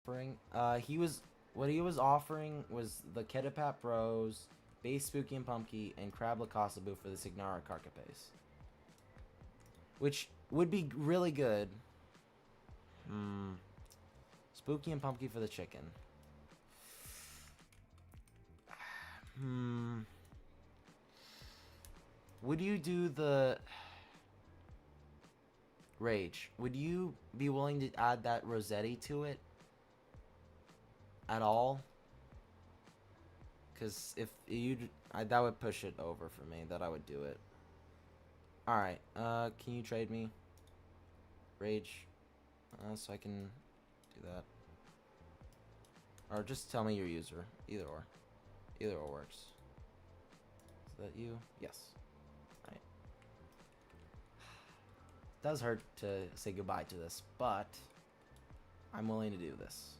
What he was offering was the Ketapap Bros, Base Spooky and Pumpkin, and Crab Lacostabu for the Signara Carcapes. Which would be really good. Spooky and Pumpkin for the chicken. Would you do the Rage? Would you be willing to add that Rossetti to it? At all? Because if you... that would push it over for me, that I would do it. Alright, can you trade me? Rage? So I can do that. Or just tell me your user. Either or. Either or works. Is that you? Yes. Alright. It does hurt to say goodbye to this, but I'm willing to do this.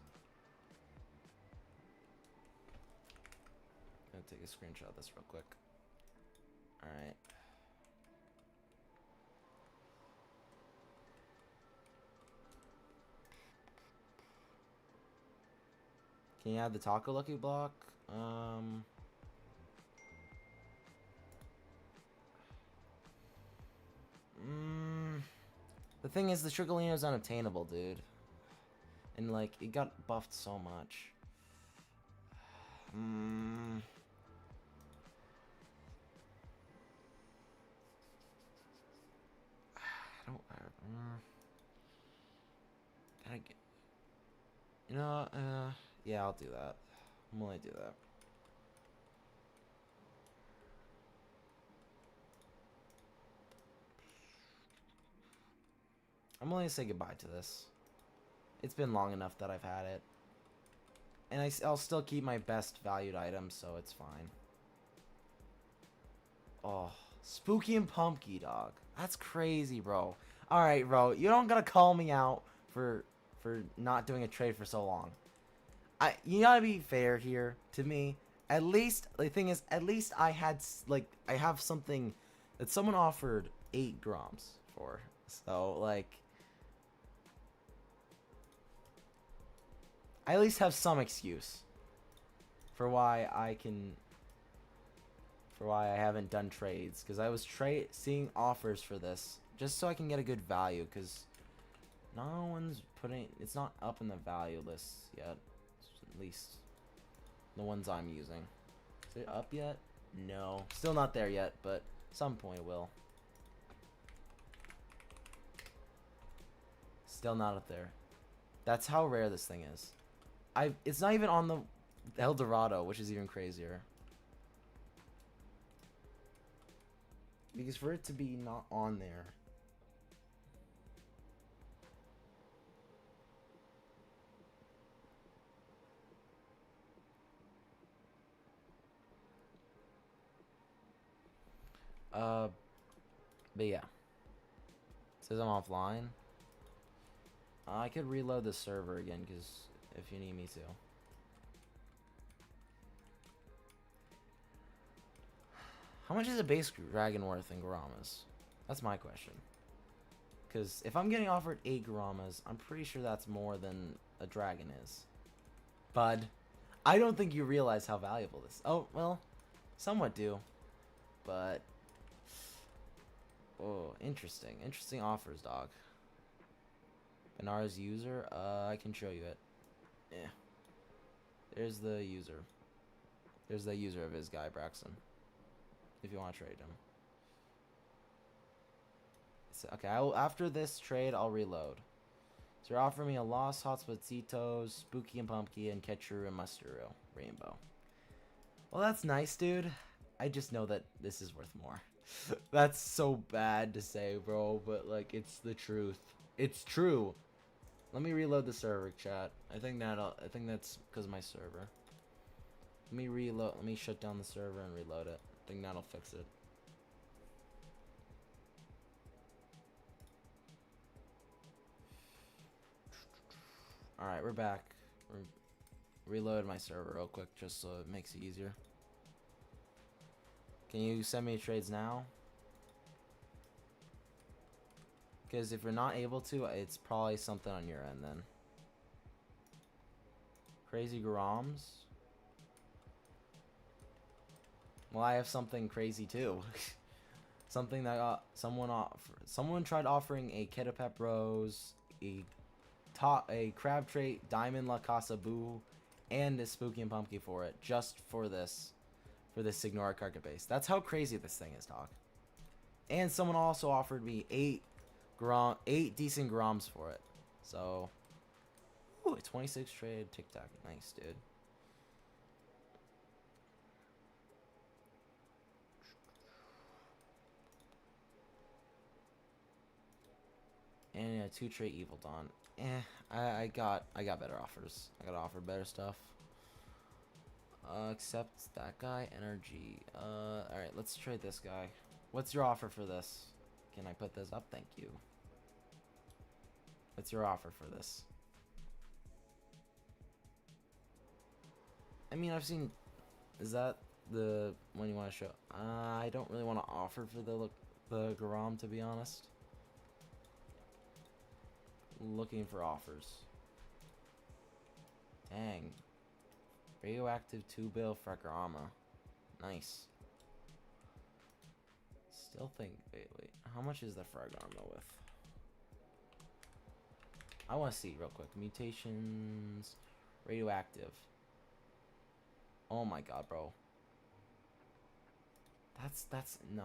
I'm gonna take a screenshot of this real quick. Alright. Can you add the Taco Lucky block? The thing is, the Tricolino is unobtainable, dude. And, like, it got buffed so much. Gotta get... You know, yeah, I'll do that. I'm willing to do that. I'm willing to say goodbye to this. It's been long enough that I've had it. And I'll still keep my best valued items, so it's fine. Oh, Spooky and Pumpkin, dog. That's crazy, bro. Alright, bro. You don't gotta call me out for not doing a trade for so long. You gotta be fair here to me. At least, the thing is, at least I had, like, I have something that someone offered 8 grams for. So, like, I at least have some excuse for why I haven't done trades, because I was seeing offers for this just so I can get a good value, because no one's it's not up in the value list yet, at least the ones I'm using. Is it up yet? No, still not there yet, but some point it will. Still not up there. That's how rare this thing is. It's not even on the El Dorado, which is even crazier. Because for it to be not on there. But yeah. It says I'm offline. I could reload the server again, because if you need me to. How much is a base dragon worth in Garamas? That's my question. Because if I'm getting offered 8 Garamas, I'm pretty sure that's more than a dragon is. Bud, I don't think you realize how valuable this is. Oh, well, somewhat do. But, oh, interesting. Interesting offers, dog. Benara's user? I can show you it. Yeah. There's the user. There's the user of his guy, Braxton. If you want to trade him. So, okay, after this trade, I'll reload. So you're offering me a Lost Hotspotsitos, Spooky and Pumpkin, and Ketchuru and Mustero Rainbow. Well, that's nice, dude. I just know that this is worth more. That's so bad to say, bro, but, like, it's the truth. It's true. Let me reload the server, chat. I think that's because of my server. Let me reload. Let me shut down the server and reload it. I think that'll fix it. Alright, we're back. Reload my server real quick just so it makes it easier. Can you send me trades now? Because if you're not able to, it's probably something on your end then. Crazy Garoms. Well, I have something crazy too. Something that someone tried offering a Ketapep Rose, a Crab Trait, Diamond La Casa Boo, and a Spooky and Pumpkin for it, just for this Signora Carpet base. That's how crazy this thing is, dog. And someone also offered me 8 decent Groms for it. So, ooh, a 26 trade Tic Tac, nice, dude. And a 2 trait Evil Dawn. I got better offers. I got offered better stuff. Except that guy, energy. Alright, let's trade this guy. What's your offer for this? Can I put this up? Thank you. What's your offer for this? I mean, I've seen... Is that the one you want to show? I don't really want to offer for the Garam, to be honest. Looking for offers. Dang. Radioactive 2-bill Fragrama. Nice. Still think... Wait. How much is the Fragrama with? I want to see real quick. Mutations. Radioactive. Oh my god, bro. That's... No.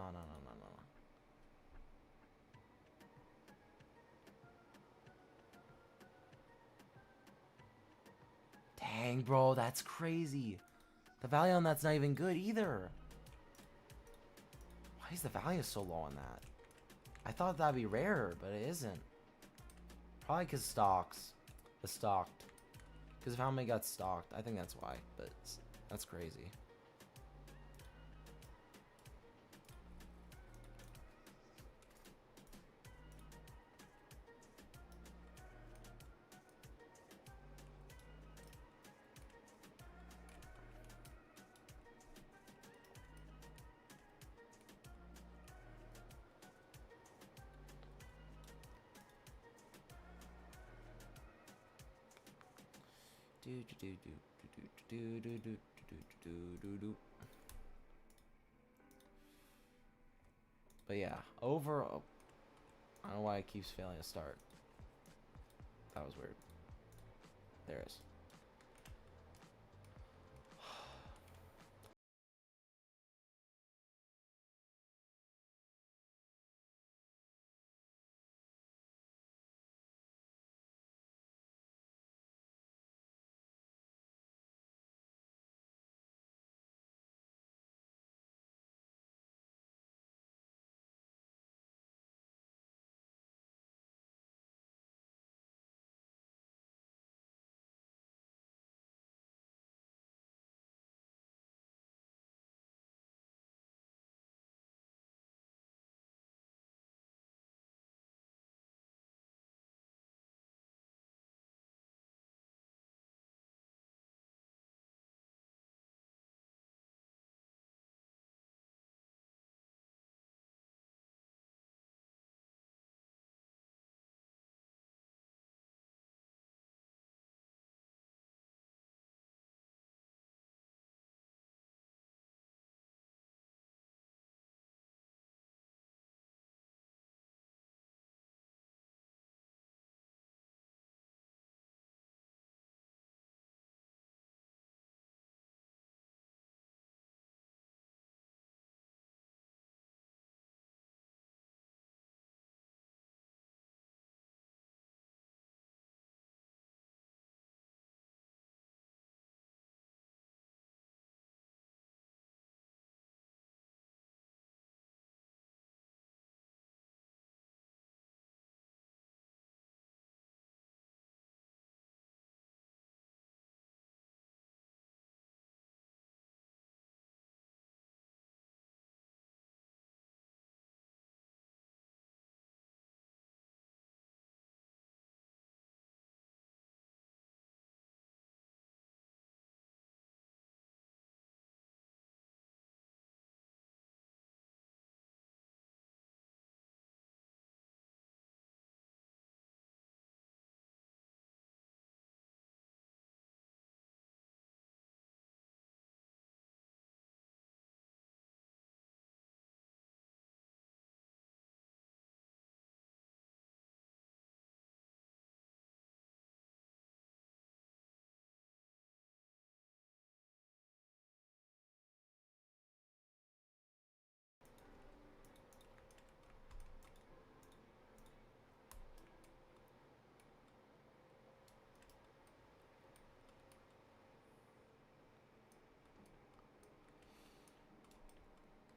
Dang, bro, that's crazy. The value on that's not even good either. Why is the value so low on that? I thought that'd be rarer, but it isn't. Probably because stocks. The stocked. Because of how many got stocked. I think that's why, but that's crazy. But yeah, overall, I don't know why it keeps failing to start. That was weird. There it is.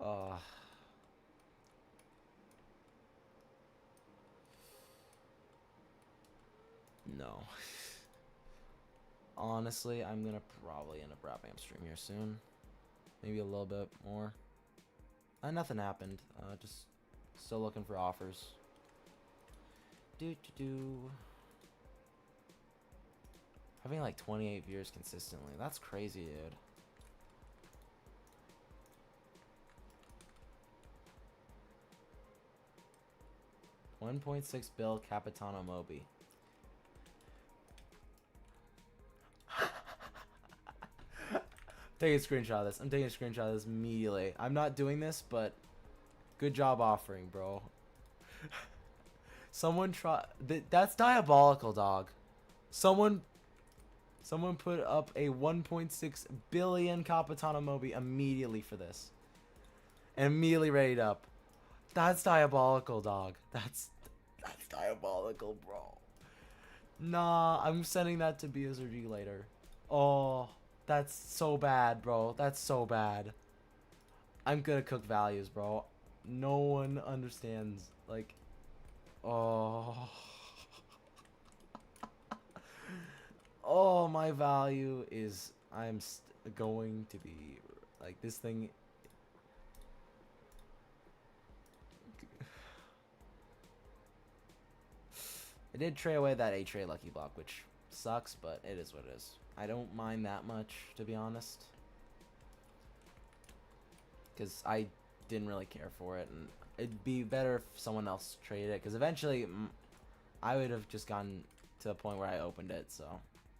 Uh, no. Honestly, I'm gonna probably end up wrapping up stream here soon. Maybe a little bit more. Nothing happened. Just still looking for offers. Having like 28 viewers consistently. That's crazy, dude. $1.6 bill Capitano Moby. Take a screenshot of this. I'm taking a screenshot of this immediately. I'm not doing this, but good job offering, bro. Someone try. That's diabolical, dog. Someone put up a 1.6 billion Capitano Moby immediately for this. And immediately rated up. That's diabolical, dog. That's diabolical, bro. Nah, I'm sending that to BSRG later. Oh, that's so bad, bro. That's so bad. I'm gonna cook values, bro. No one understands. Like, oh. Oh, my value is... I'm going to be... Like, this thing... I did trade away that A-Tray Lucky Block, which sucks, but it is what it is. I don't mind that much, to be honest. Because I didn't really care for it, and it'd be better if someone else traded it, because eventually I would have just gotten to the point where I opened it, so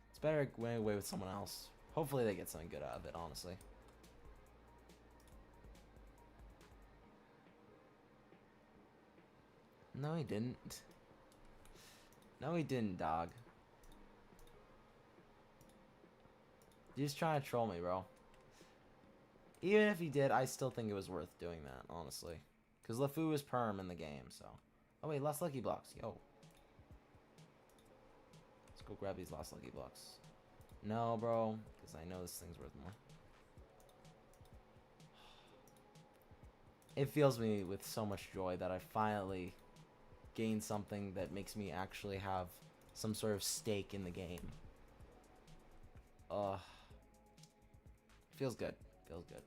it's better going away with someone else. Hopefully they get something good out of it, honestly. No, he didn't. No, he didn't, dog. You're just trying to troll me, bro. Even if he did, I still think it was worth doing that, honestly. Because LeFou is perm in the game, so... Oh, wait, last Lucky Blocks. Yo. Let's go grab these last Lucky Blocks. No, bro. Because I know this thing's worth more. It fills me with so much joy that I finally gained something that makes me actually have some sort of stake in the game. Feels good. Feels good.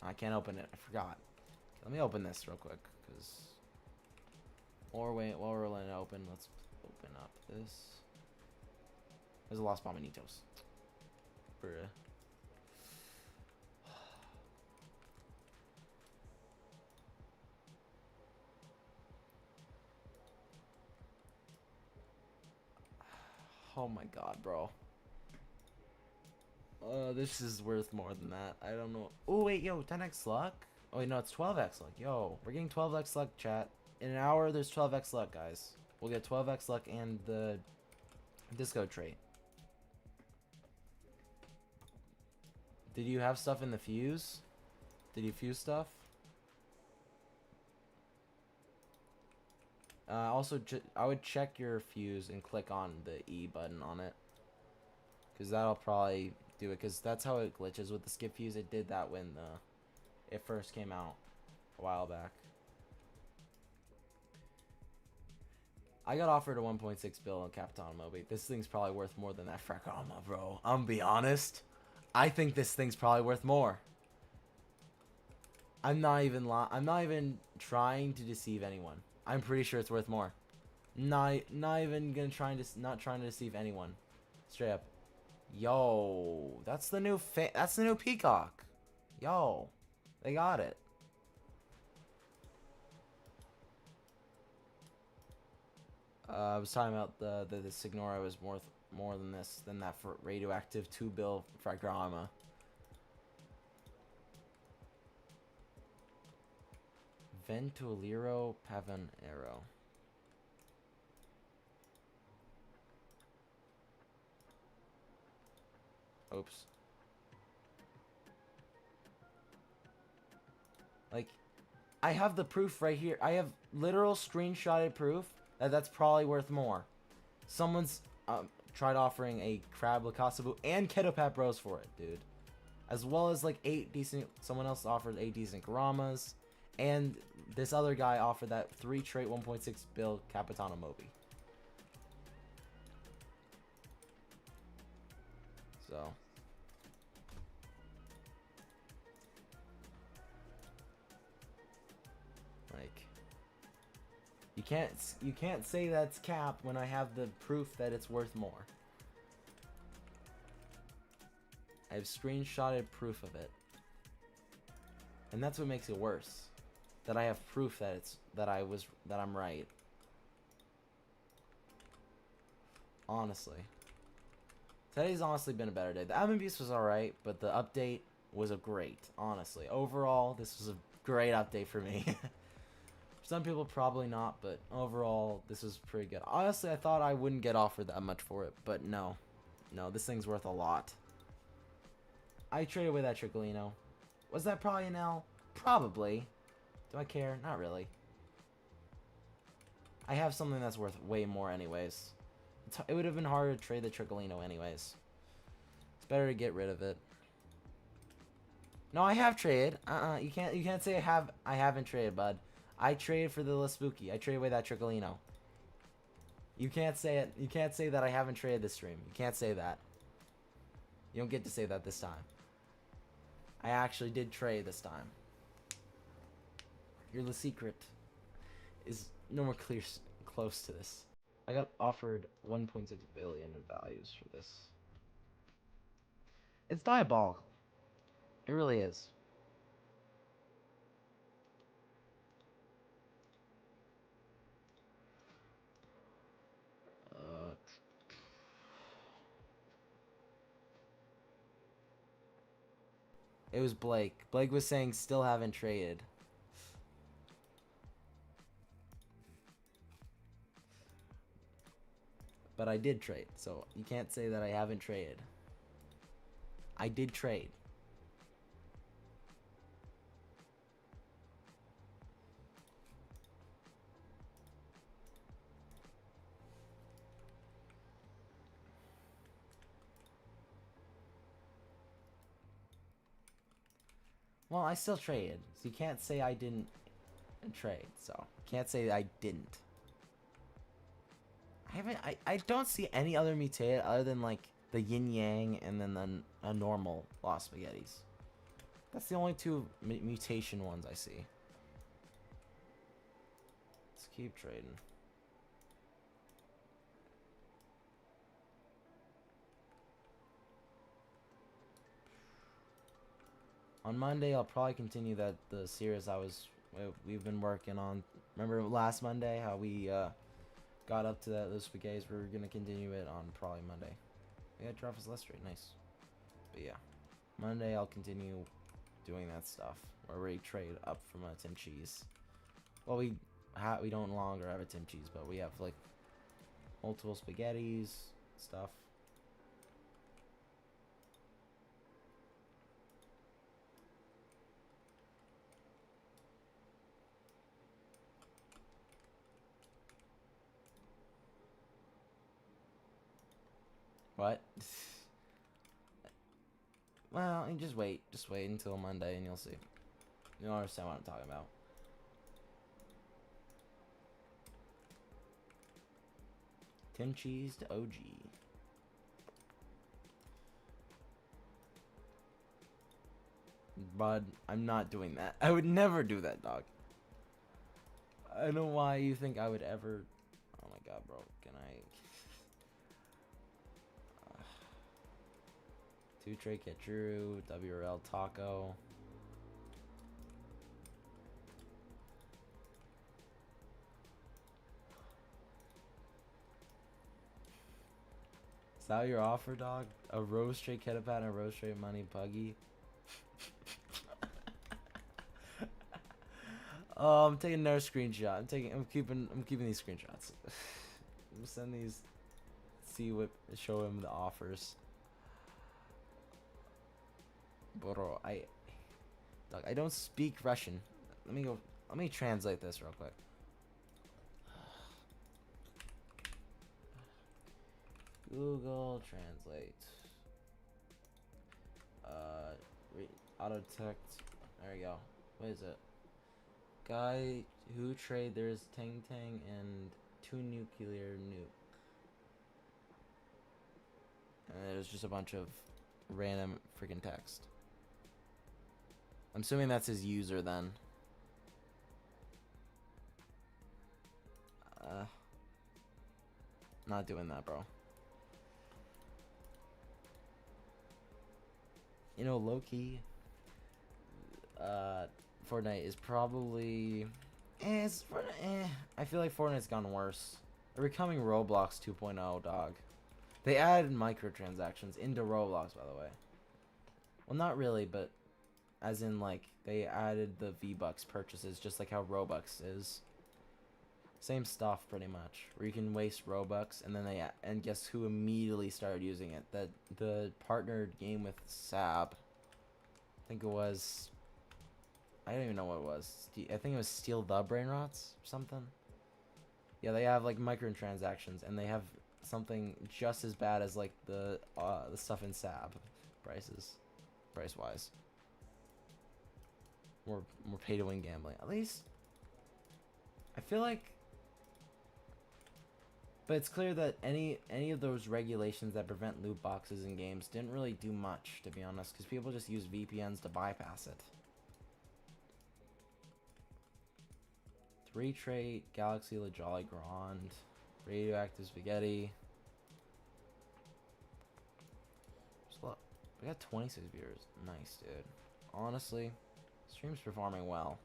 I can't open it. I forgot. Okay, let me open this real quick, because... Or wait, while we're letting it open, let's open up this. There's a Los Bomanitos. Bruh. Oh my god, bro. This is worth more than that. I don't know. Oh, wait, yo, 10x luck? Oh, wait, no, it's 12x luck. Yo, we're getting 12x luck, chat. In an hour, there's 12x luck, guys. We'll get 12x luck and the disco trait. Did you have stuff in the fuse? Did you fuse stuff? Also, I would check your fuse and click on the E button on it. Because that'll probably do it. Because that's how it glitches with the skip fuse. It did that when it first came out a while back. I got offered a 1.6 bill on Capitano Moby. This thing's probably worth more than that Fracoma, bro. I'm gonna be honest. I think this thing's probably worth more. I'm not even trying to deceive anyone. I'm pretty sure it's worth more. Not even gonna not trying to deceive anyone. Straight up. Yo, that's the new peacock. Yo, they got it. I was talking about the Signora was worth more than that for radioactive 2 bill Fraggrama. Ventoliro Pavanero. Oops. Like, I have the proof right here. I have literal screenshotted proof that that's probably worth more. Someone's tried offering a Crab Lacostabu and Ketopat Bros for it, dude. As well as like 8 decent, someone else offered 8 decent Garamas. And this other guy offered that 3 trait 1.6 bill Capitano Moby. So. Like. You can't say that's cap when I have the proof that it's worth more. I have screenshotted proof of it. And that's what makes it worse. That I have proof that I'm right. Honestly. Today's honestly been a better day. The admin beast was alright, but the update was a great, honestly. Overall, this was a great update for me. For some people, probably not, but overall, this was pretty good. Honestly, I thought I wouldn't get offered that much for it, but no. No, this thing's worth a lot. I traded away that Triccolino. Was that probably an L? Probably. Do I care? Not really. I have something that's worth way more anyways. It would have been harder to trade the Triccolino anyways. It's better to get rid of it. No, I have traded. You can't say I haven't traded, bud. I traded for the Spooky. I traded away that Triccolino. You can't say it. You can't say that I haven't traded this stream. You can't say that. You don't get to say that this time. I actually did trade this time. Your the secret is nowhere close to this. I got offered 1.6 billion in values for this. It's diabolical. It really is. It was Blake. Blake was saying still haven't traded. But I did trade, so you can't say that I haven't traded. I did trade. Well, I still traded, so you can't say I didn't trade, so you can't say I didn't. I don't see any other mutated other than like the yin yang and then a normal Lost Spaghettis. That's the only two mutation ones I see. Let's keep trading. On Monday, I'll probably continue the series we've been working on. Remember last Monday how we got up to those spaghettis? We're gonna continue it on probably Monday. Yeah, Travis Lestry, nice. But yeah, Monday I'll continue doing that stuff where we trade up from a Tim Cheese. Well, we don't longer have a Tim Cheese, but we have like multiple spaghettis stuff. What? Well, just wait until Monday and you'll see. You'll understand what I'm talking about. Tim Cheese to OG. Bud, I'm not doing that. I would never do that, dog. I don't know why you think I would ever. Oh my god, bro. Can I? 2 Trey Ketchuru, WRL Taco. Is that your offer, dog? A Rose Trey Ketapat and a Rose Trey Money Puggy? Oh, I'm taking another screenshot. I'm keeping these screenshots. I'm gonna send these. Show him the offers. Bro, dog, I don't speak Russian. Let me translate this real quick. Google Translate. Auto text. There you go. What is it? Guy who trade. There's Tang Tang and 2 nuclear nuke. And there's just a bunch of random freaking text. I'm assuming that's his user then. Not doing that, bro. You know, low-key, Fortnite is probably... I feel like Fortnite's gone worse. They're becoming Roblox 2.0, dog. They added microtransactions into Roblox, by the way. Well, not really, but as in, like, they added the V-Bucks purchases, just like how Robux is. Same stuff, pretty much. Where you can waste Robux, and then and guess who immediately started using it? The partnered game with SAB. I think it was... I don't even know what it was. I think it was StealABrainrots or something. Yeah, they have like microtransactions, and they have something just as bad as like the stuff in SAB price wise. More pay to win gambling. At least I feel like. But it's clear that any of those regulations that prevent loot boxes in games didn't really do much, to be honest, because people just use VPNs to bypass it. 3 trait, Galaxy La Jolly Grand, Radioactive Spaghetti. Look, we got 26 viewers. Nice, dude. Honestly, stream's performing well.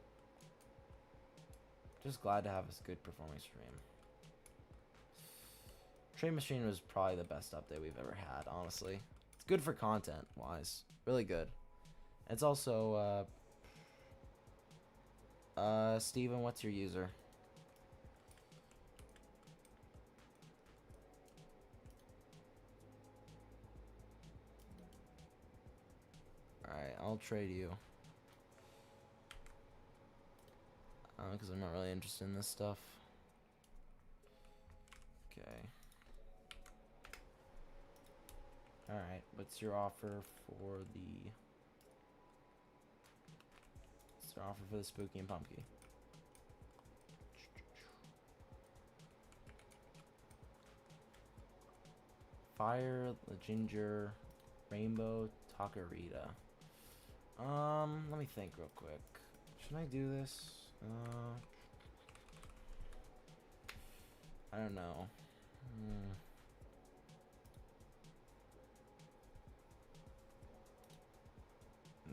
Just glad to have a good performing stream. Trade Machine was probably the best update we've ever had, honestly. It's good for content wise. Really good. It's also Steven, what's your user? Alright, I'll trade you. Because I'm not really interested in this stuff. Okay. Alright, what's your offer for the... What's your offer for the Spooky and Pumpkin? Fire, the Ginger, Rainbow, Taquerita. Let me think real quick. Should I do this? I don't know.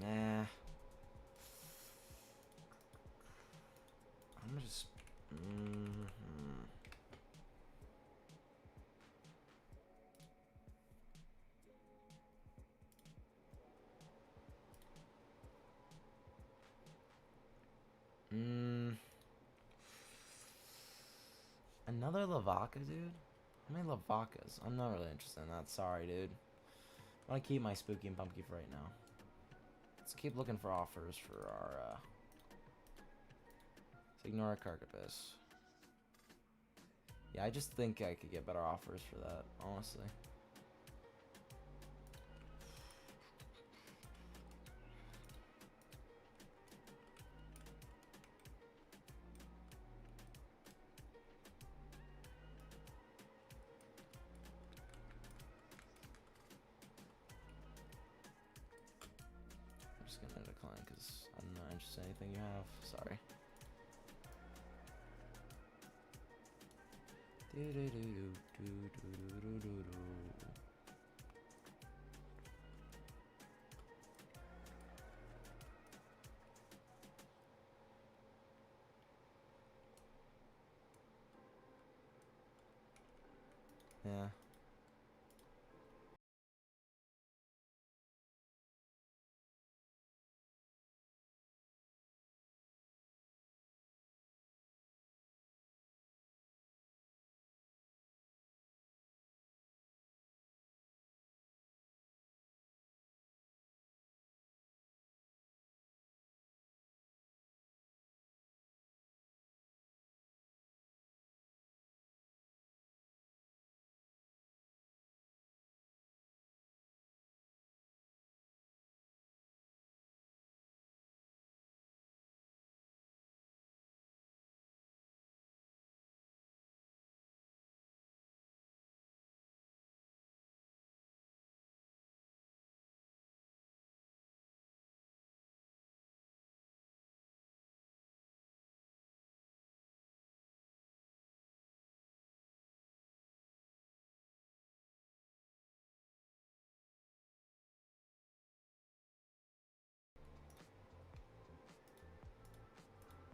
Nah. I'm just... Another Lavaca, dude? How many Lavacas? I'm not really interested in that. Sorry, dude. I want to keep my Spooky and Pumpkin for right now. Let's keep looking for offers for our, Let's ignore our Carcapus. Yeah, I just think I could get better offers for that, honestly. I'm just gonna decline because I'm not interested in anything you have. Sorry. Do do do do do do do do. Yeah.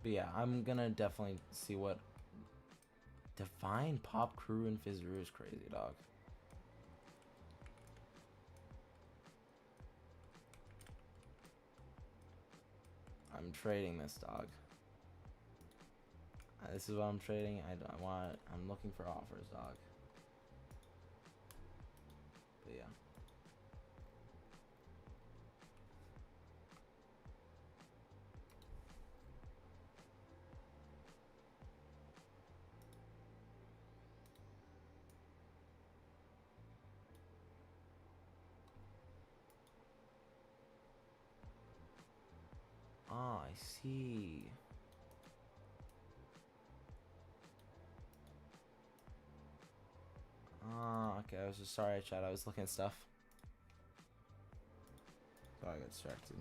But yeah, I'm gonna definitely see what Divine Pop Crew and Fizzeroo is crazy, dog. I'm trading this, dog. This is what I'm trading. I'm looking for offers, dog. But yeah. Ah, I see. Ah, okay. I was just sorry, chat. I was looking at stuff. So I got distracted.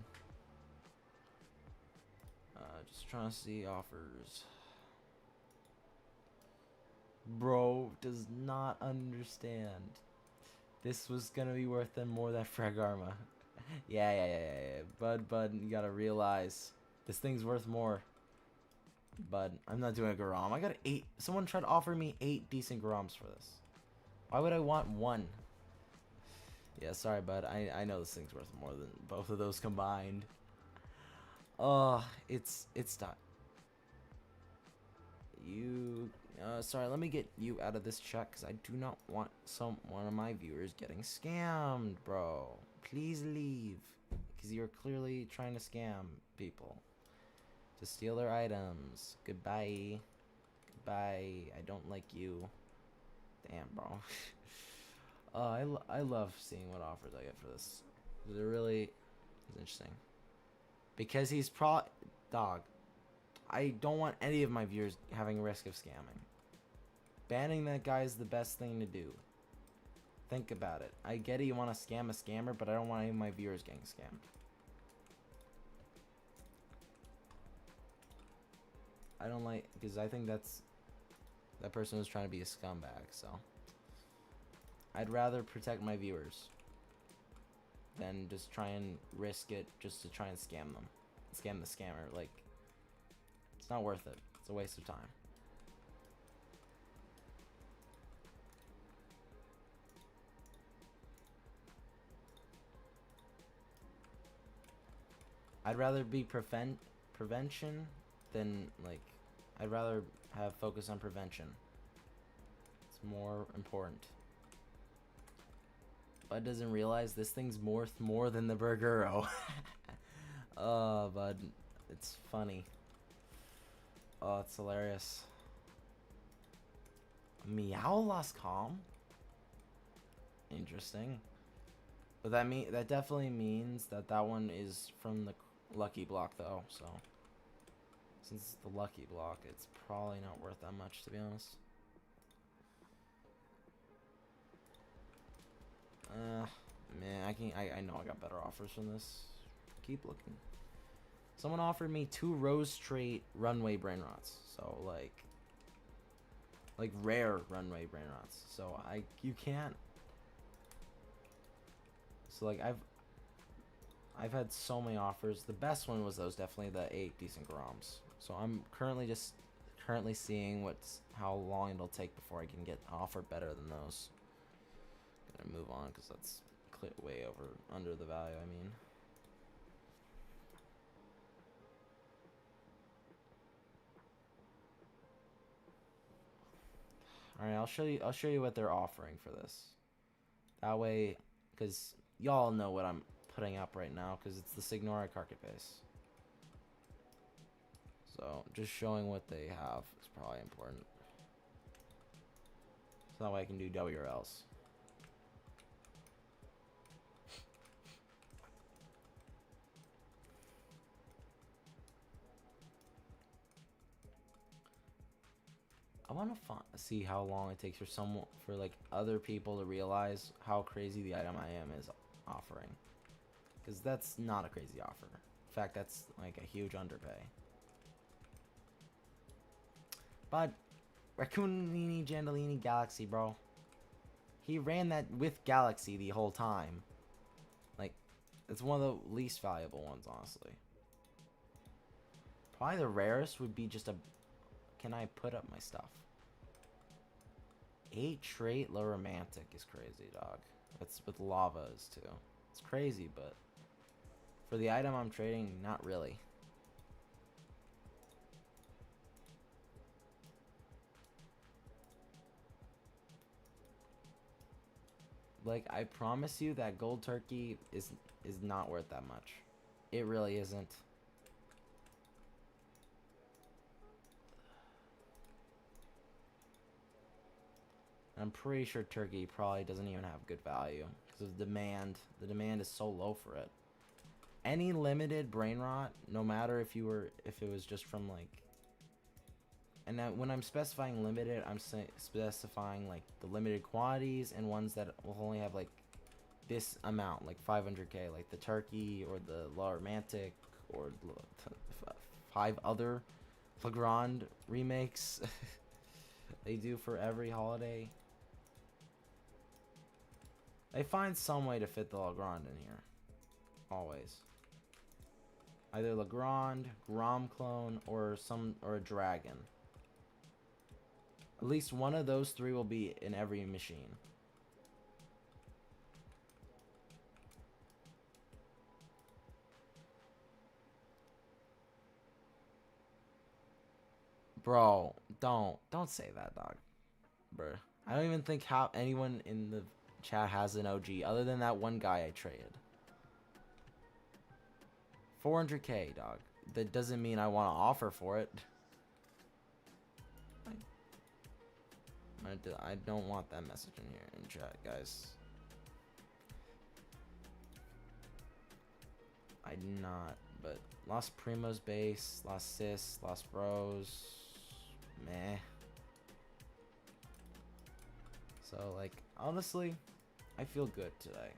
Just trying to see offers. Bro does not understand. This was gonna be worth them more than Frag Arma. Yeah. Bud, you gotta realize this thing's worth more. Bud, I'm not doing a Garam. I got 8. Someone tried to offer me 8 decent Garams for this. Why would I want 1? Yeah, sorry, bud. I know this thing's worth more than both of those combined. It's not. You, sorry, let me get you out of this chat because I do not want one of my viewers getting scammed, bro. Please leave, because you're clearly trying to scam people to steal their items. Goodbye. Goodbye. I don't like you. Damn, bro. I love seeing what offers I get for this. It really is interesting. Because he's dog. I don't want any of my viewers having risk of scamming. Banning that guy is the best thing to do. Think about it. I get it, you want to scam a scammer, but I don't want any of my viewers getting scammed. I don't like, because I think that person was trying to be a scumbag, so. I'd rather protect my viewers than just try and risk it just to try and scam them. Scam the scammer. Like, it's not worth it. It's a waste of time. I'd rather be prevention than, like, I'd rather have focus on prevention. It's more important. Bud doesn't realize this thing's worth more than the Burgero. Oh, Bud. It's funny. Oh, it's hilarious. Meow lost calm? Interesting. But that definitely means that one is from the lucky block, though, so. Since it's the lucky block, it's probably not worth that much, to be honest. Man, I know I got better offers from this. Keep looking. Someone offered me 2 rose straight runway Brainrots. So like rare runway Brainrots. So you can't. So like I've had so many offers. The best one was definitely the 8 decent Groms. So I'm currently seeing how long it'll take before I can get an offer better than those. Gonna move on because that's way under the value. I mean. All right, I'll show you what they're offering for this. That way, because y'all know what I'm putting up right now, because it's the Signora carpet base. So just showing what they have is probably important. So that way I can do WRLs. I want to see how long it takes for like other people to realize how crazy the item I am is offering, because that's not a crazy offer. In fact, that's like a huge underpay. But Raccoonini Jandalini Galaxy, bro. He ran that with Galaxy the whole time. Like, it's one of the least valuable ones, honestly. Probably the rarest would be just a... Can I put up my stuff? 8 trait low romantic is crazy, dog. That's with lavas too. It's crazy, but for the item I'm trading, not really. Like, I promise you that gold turkey is not worth that much. It really isn't. I'm pretty sure turkey probably doesn't even have good value because of demand. The demand is so low for it. Any limited brain rot, no matter if it was just from like, and when I'm specifying limited, I'm specifying like the limited quantities and ones that will only have like this amount, like 500k, like the turkey or the La Romantic or 5 other Legrand remakes they do for every holiday. They find some way to fit the Legrand in here. Always. Either Legrand, Grom clone, or a dragon. At least one of those 3 will be in every machine. Bro, don't say that, dog. Bruh. I don't even think how anyone in the chat has an OG other than that one guy I traded. 400k, dog. That doesn't mean I want to offer for it. I don't want that message in here in chat, guys. I do not, but Lost Primo's base, Lost Sis, Lost Bros, meh. So, like, honestly, I feel good today.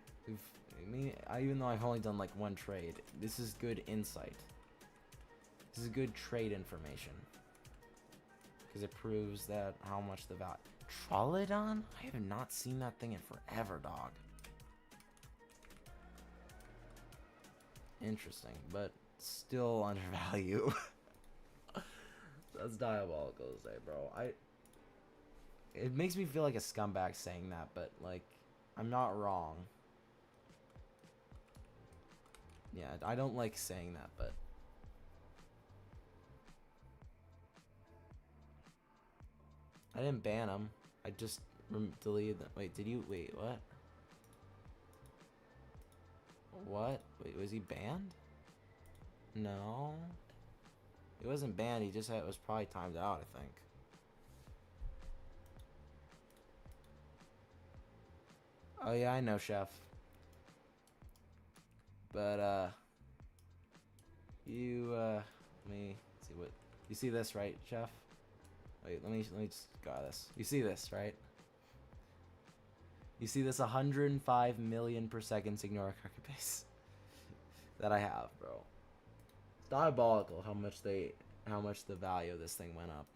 Even though I've only done like 1 trade, this is good insight. This is good trade information. Because it proves that how much the value. Trollodon? I have not seen that thing in forever, dog. Interesting, but still undervalue. That's diabolical to say, bro. It makes me feel like a scumbag saying that, but like, I'm not wrong. Yeah, I don't like saying that, but I didn't ban him. I just deleted them. Wait, did you? Wait, what? What? Wait, was he banned? No. He wasn't banned, he just had, it was probably timed out, I think. Oh yeah, I know, Chef. But, let me see what, you see this, right, Chef? Wait, let me just go at this. You see this, right? You see this 105 million per second Signora Cricket base that I have, bro. It's diabolical how much the value of this thing went up.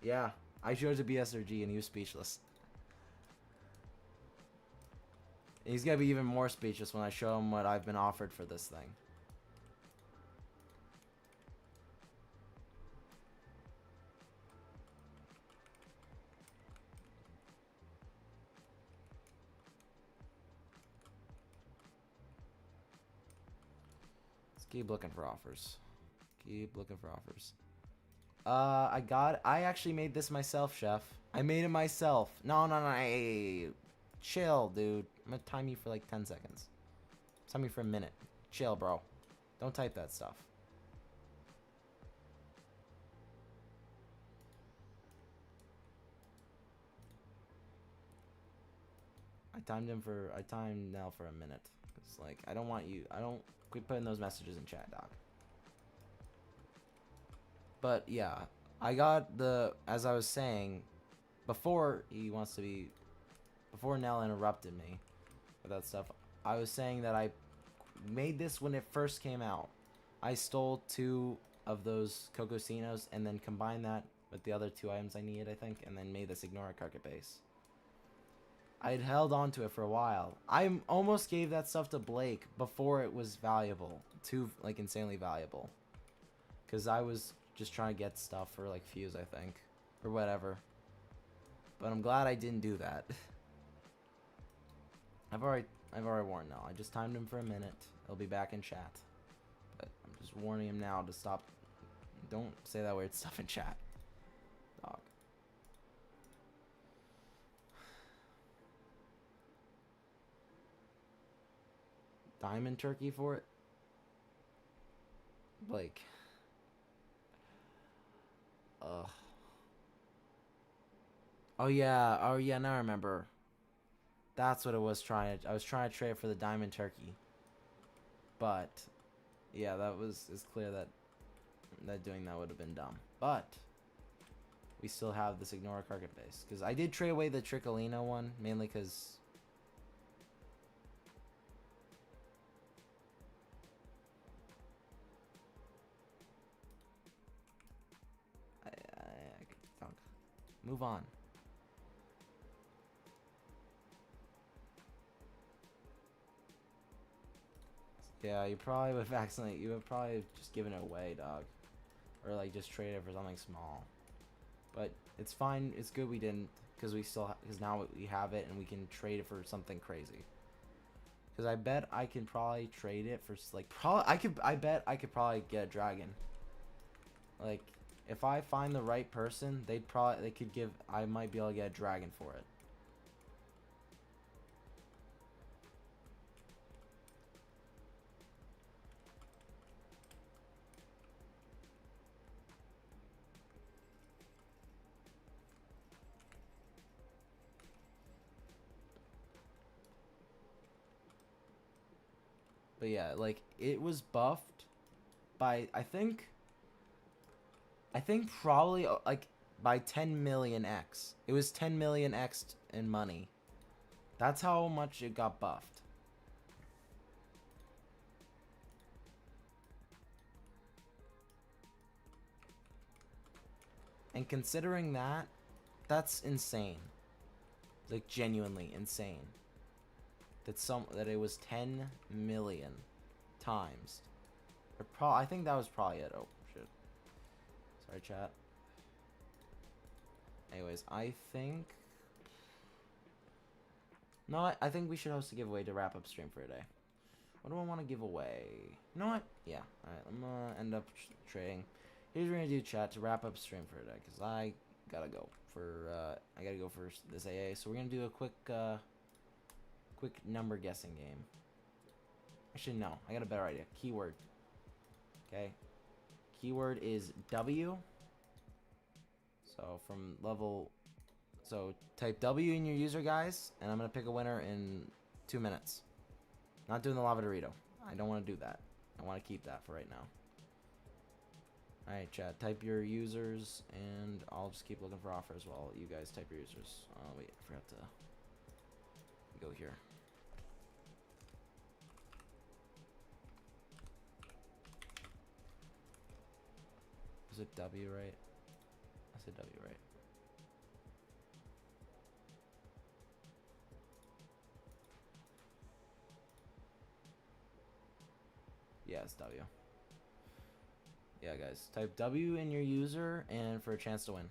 Yeah, I showed it to BSRG and he was speechless. And he's gonna be even more speechless when I show him what I've been offered for this thing. Keep looking for offers. Keep looking for offers. I actually made this myself, Chef. I made it myself. No, hey, chill, dude. I'm gonna time you for like 10 seconds. Time you for a minute. Chill, bro. Don't type that stuff. I timed now for a minute. It's like, I don't quit putting those messages in chat, doc. But yeah, I got as I was saying, before Nell interrupted me with that stuff, I was saying that I made this when it first came out. I stole 2 of those Cocosinos and then combined that with the other 2 items I needed, I think, and then made this Ignora Carpet base. I had held on to it for a while. I almost gave that stuff to Blake before it was valuable. Too, like, insanely valuable. Because I was just trying to get stuff for, like, Fuse, I think. Or whatever. But I'm glad I didn't do that. I've already warned now. I just timed him for a minute. He'll be back in chat. But I'm just warning him now to stop. Don't say that weird stuff in chat. Dog. Diamond turkey for it? Blake. Ugh. Oh yeah, now I remember. That's what it was I was trying to trade for the diamond turkey. But yeah, it's clear that doing that would have been dumb. But we still have this ignore carpet base. Because I did trade away the Triccolino one, mainly because move on. Yeah, you probably would have you would probably just given it away, dog. Or like just trade it for something small. But it's fine. It's good we didn't, because now we have it and we can trade it for something crazy. Because I bet I can probably trade it for like I bet I could probably get a dragon. Like if I find the right person, I might be able to get a dragon for it. But yeah, like it was buffed by I think probably like by 10 million X. It was 10 million X in money. That's how much it got buffed. And considering that, that's insane. Like genuinely insane. That it was 10 million times. I think that was probably it. Oh shit. Sorry, chat. Anyways, I think I think we should host a giveaway to wrap up stream for today. What do I want to give away? You know what? Yeah. Alright, I'm gonna end up trading. Here's what we're gonna do, chat, to wrap up stream for today, because I gotta go for this AA. So we're gonna do a quick number guessing game. Actually, no. I got a better idea. Keyword. Okay. Keyword is W. So type W in your user, guys, and I'm gonna pick a winner in 2 minutes. Not doing the lava Dorito. I don't want to do that. I want to keep that for right now. Alright, chat. Type your users, and I'll just keep looking for offers while you guys type your users. Oh, wait. I forgot to go here. Is it W, right? I said W, right? Yeah, it's W. Yeah, guys. Type W in your user and for a chance to win.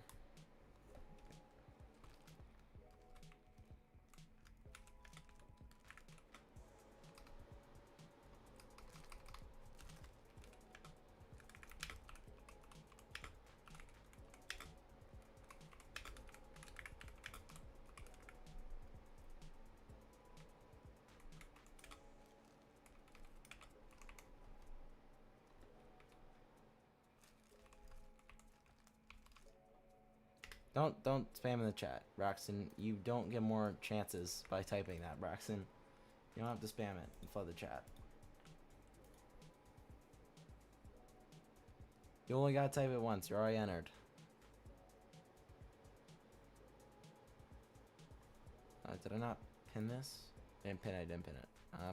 Don't spam in the chat, Braxton. You don't get more chances by typing that, Braxton. You don't have to spam it and flood the chat. You only gotta type it once. You're already entered. Did I not pin this? I didn't pin it.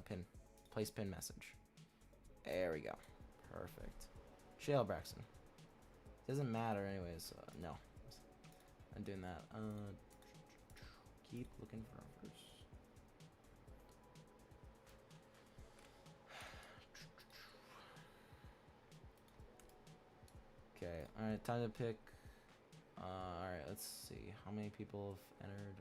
Pin. Place pin message. There we go. Perfect. Shale Braxton. Doesn't matter anyways. No. I'm doing that. Keep looking for offers. Alright, time to pick. Alright, let's see. How many people have entered?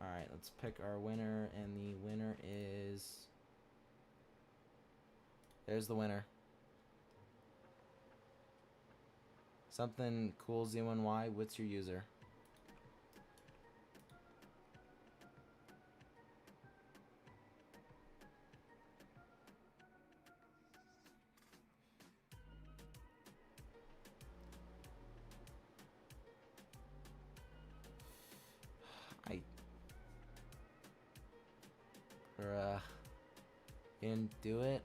Alright, let's pick our winner, and the winner is... There's the winner. Something cool Z1Y. What's your user? Bruh. Didn't do it.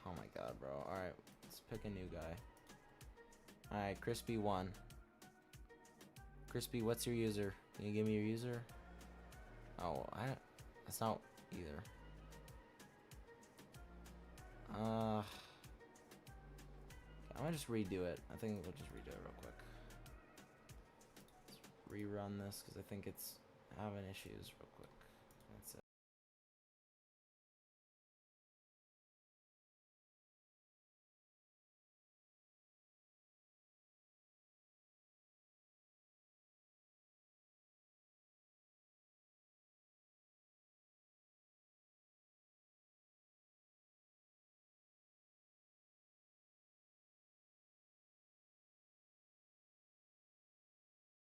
Oh my god, bro. Alright, let's pick a new guy. Alright, Crispy 1. Crispy, what's your user? Can you give me your user? Oh, that's not either. I'm gonna just redo it. I think we'll just redo it real quick. Let's rerun this because I think it's having issues real quick. That's it.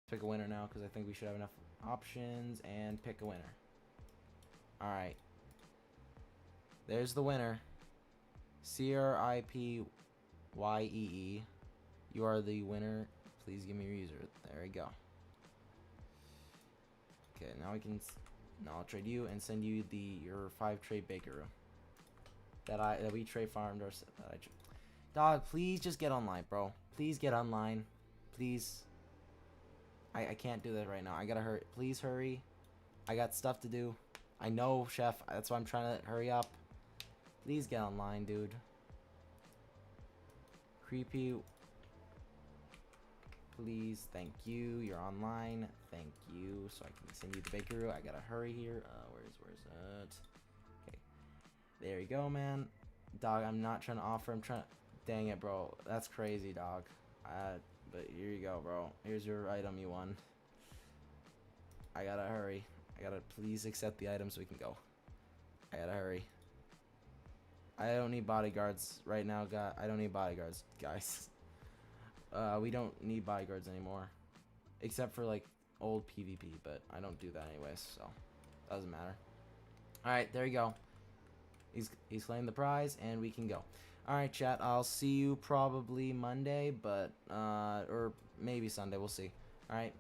Pick a winner now because I think we should have enough options, and pick a winner. Alright. There's the winner. CRIPYEE. You are the winner. Please give me your user. There we go. Okay, now we can. Now I'll trade you and send you your 5 trade baker that we trade farmed or that I. Dog, please just get online, bro. Please get online. Please. I can't do that right now. I gotta hurry. Please hurry. I got stuff to do. I know, chef. That's why I'm trying to hurry up. Please get online, dude. Creepy. Please, thank you. You're online. Thank you. So I can send you the bakery. I gotta hurry here. Where's it? Okay. There you go, man. Dog, I'm not trying to offer. I'm trying to... Dang it, bro. That's crazy, dog. But here you go, bro. Here's your item you won. I gotta hurry. I gotta please accept the item so we can go. I gotta hurry. I don't need bodyguards right now, guys. I don't need bodyguards, guys. We don't need bodyguards anymore. Except for, like, old PvP, but I don't do that anyways, so doesn't matter. Alright, there you go. He's claimed the prize, and we can go. Alright, chat, I'll see you probably Monday, but, or maybe Sunday, we'll see. Alright,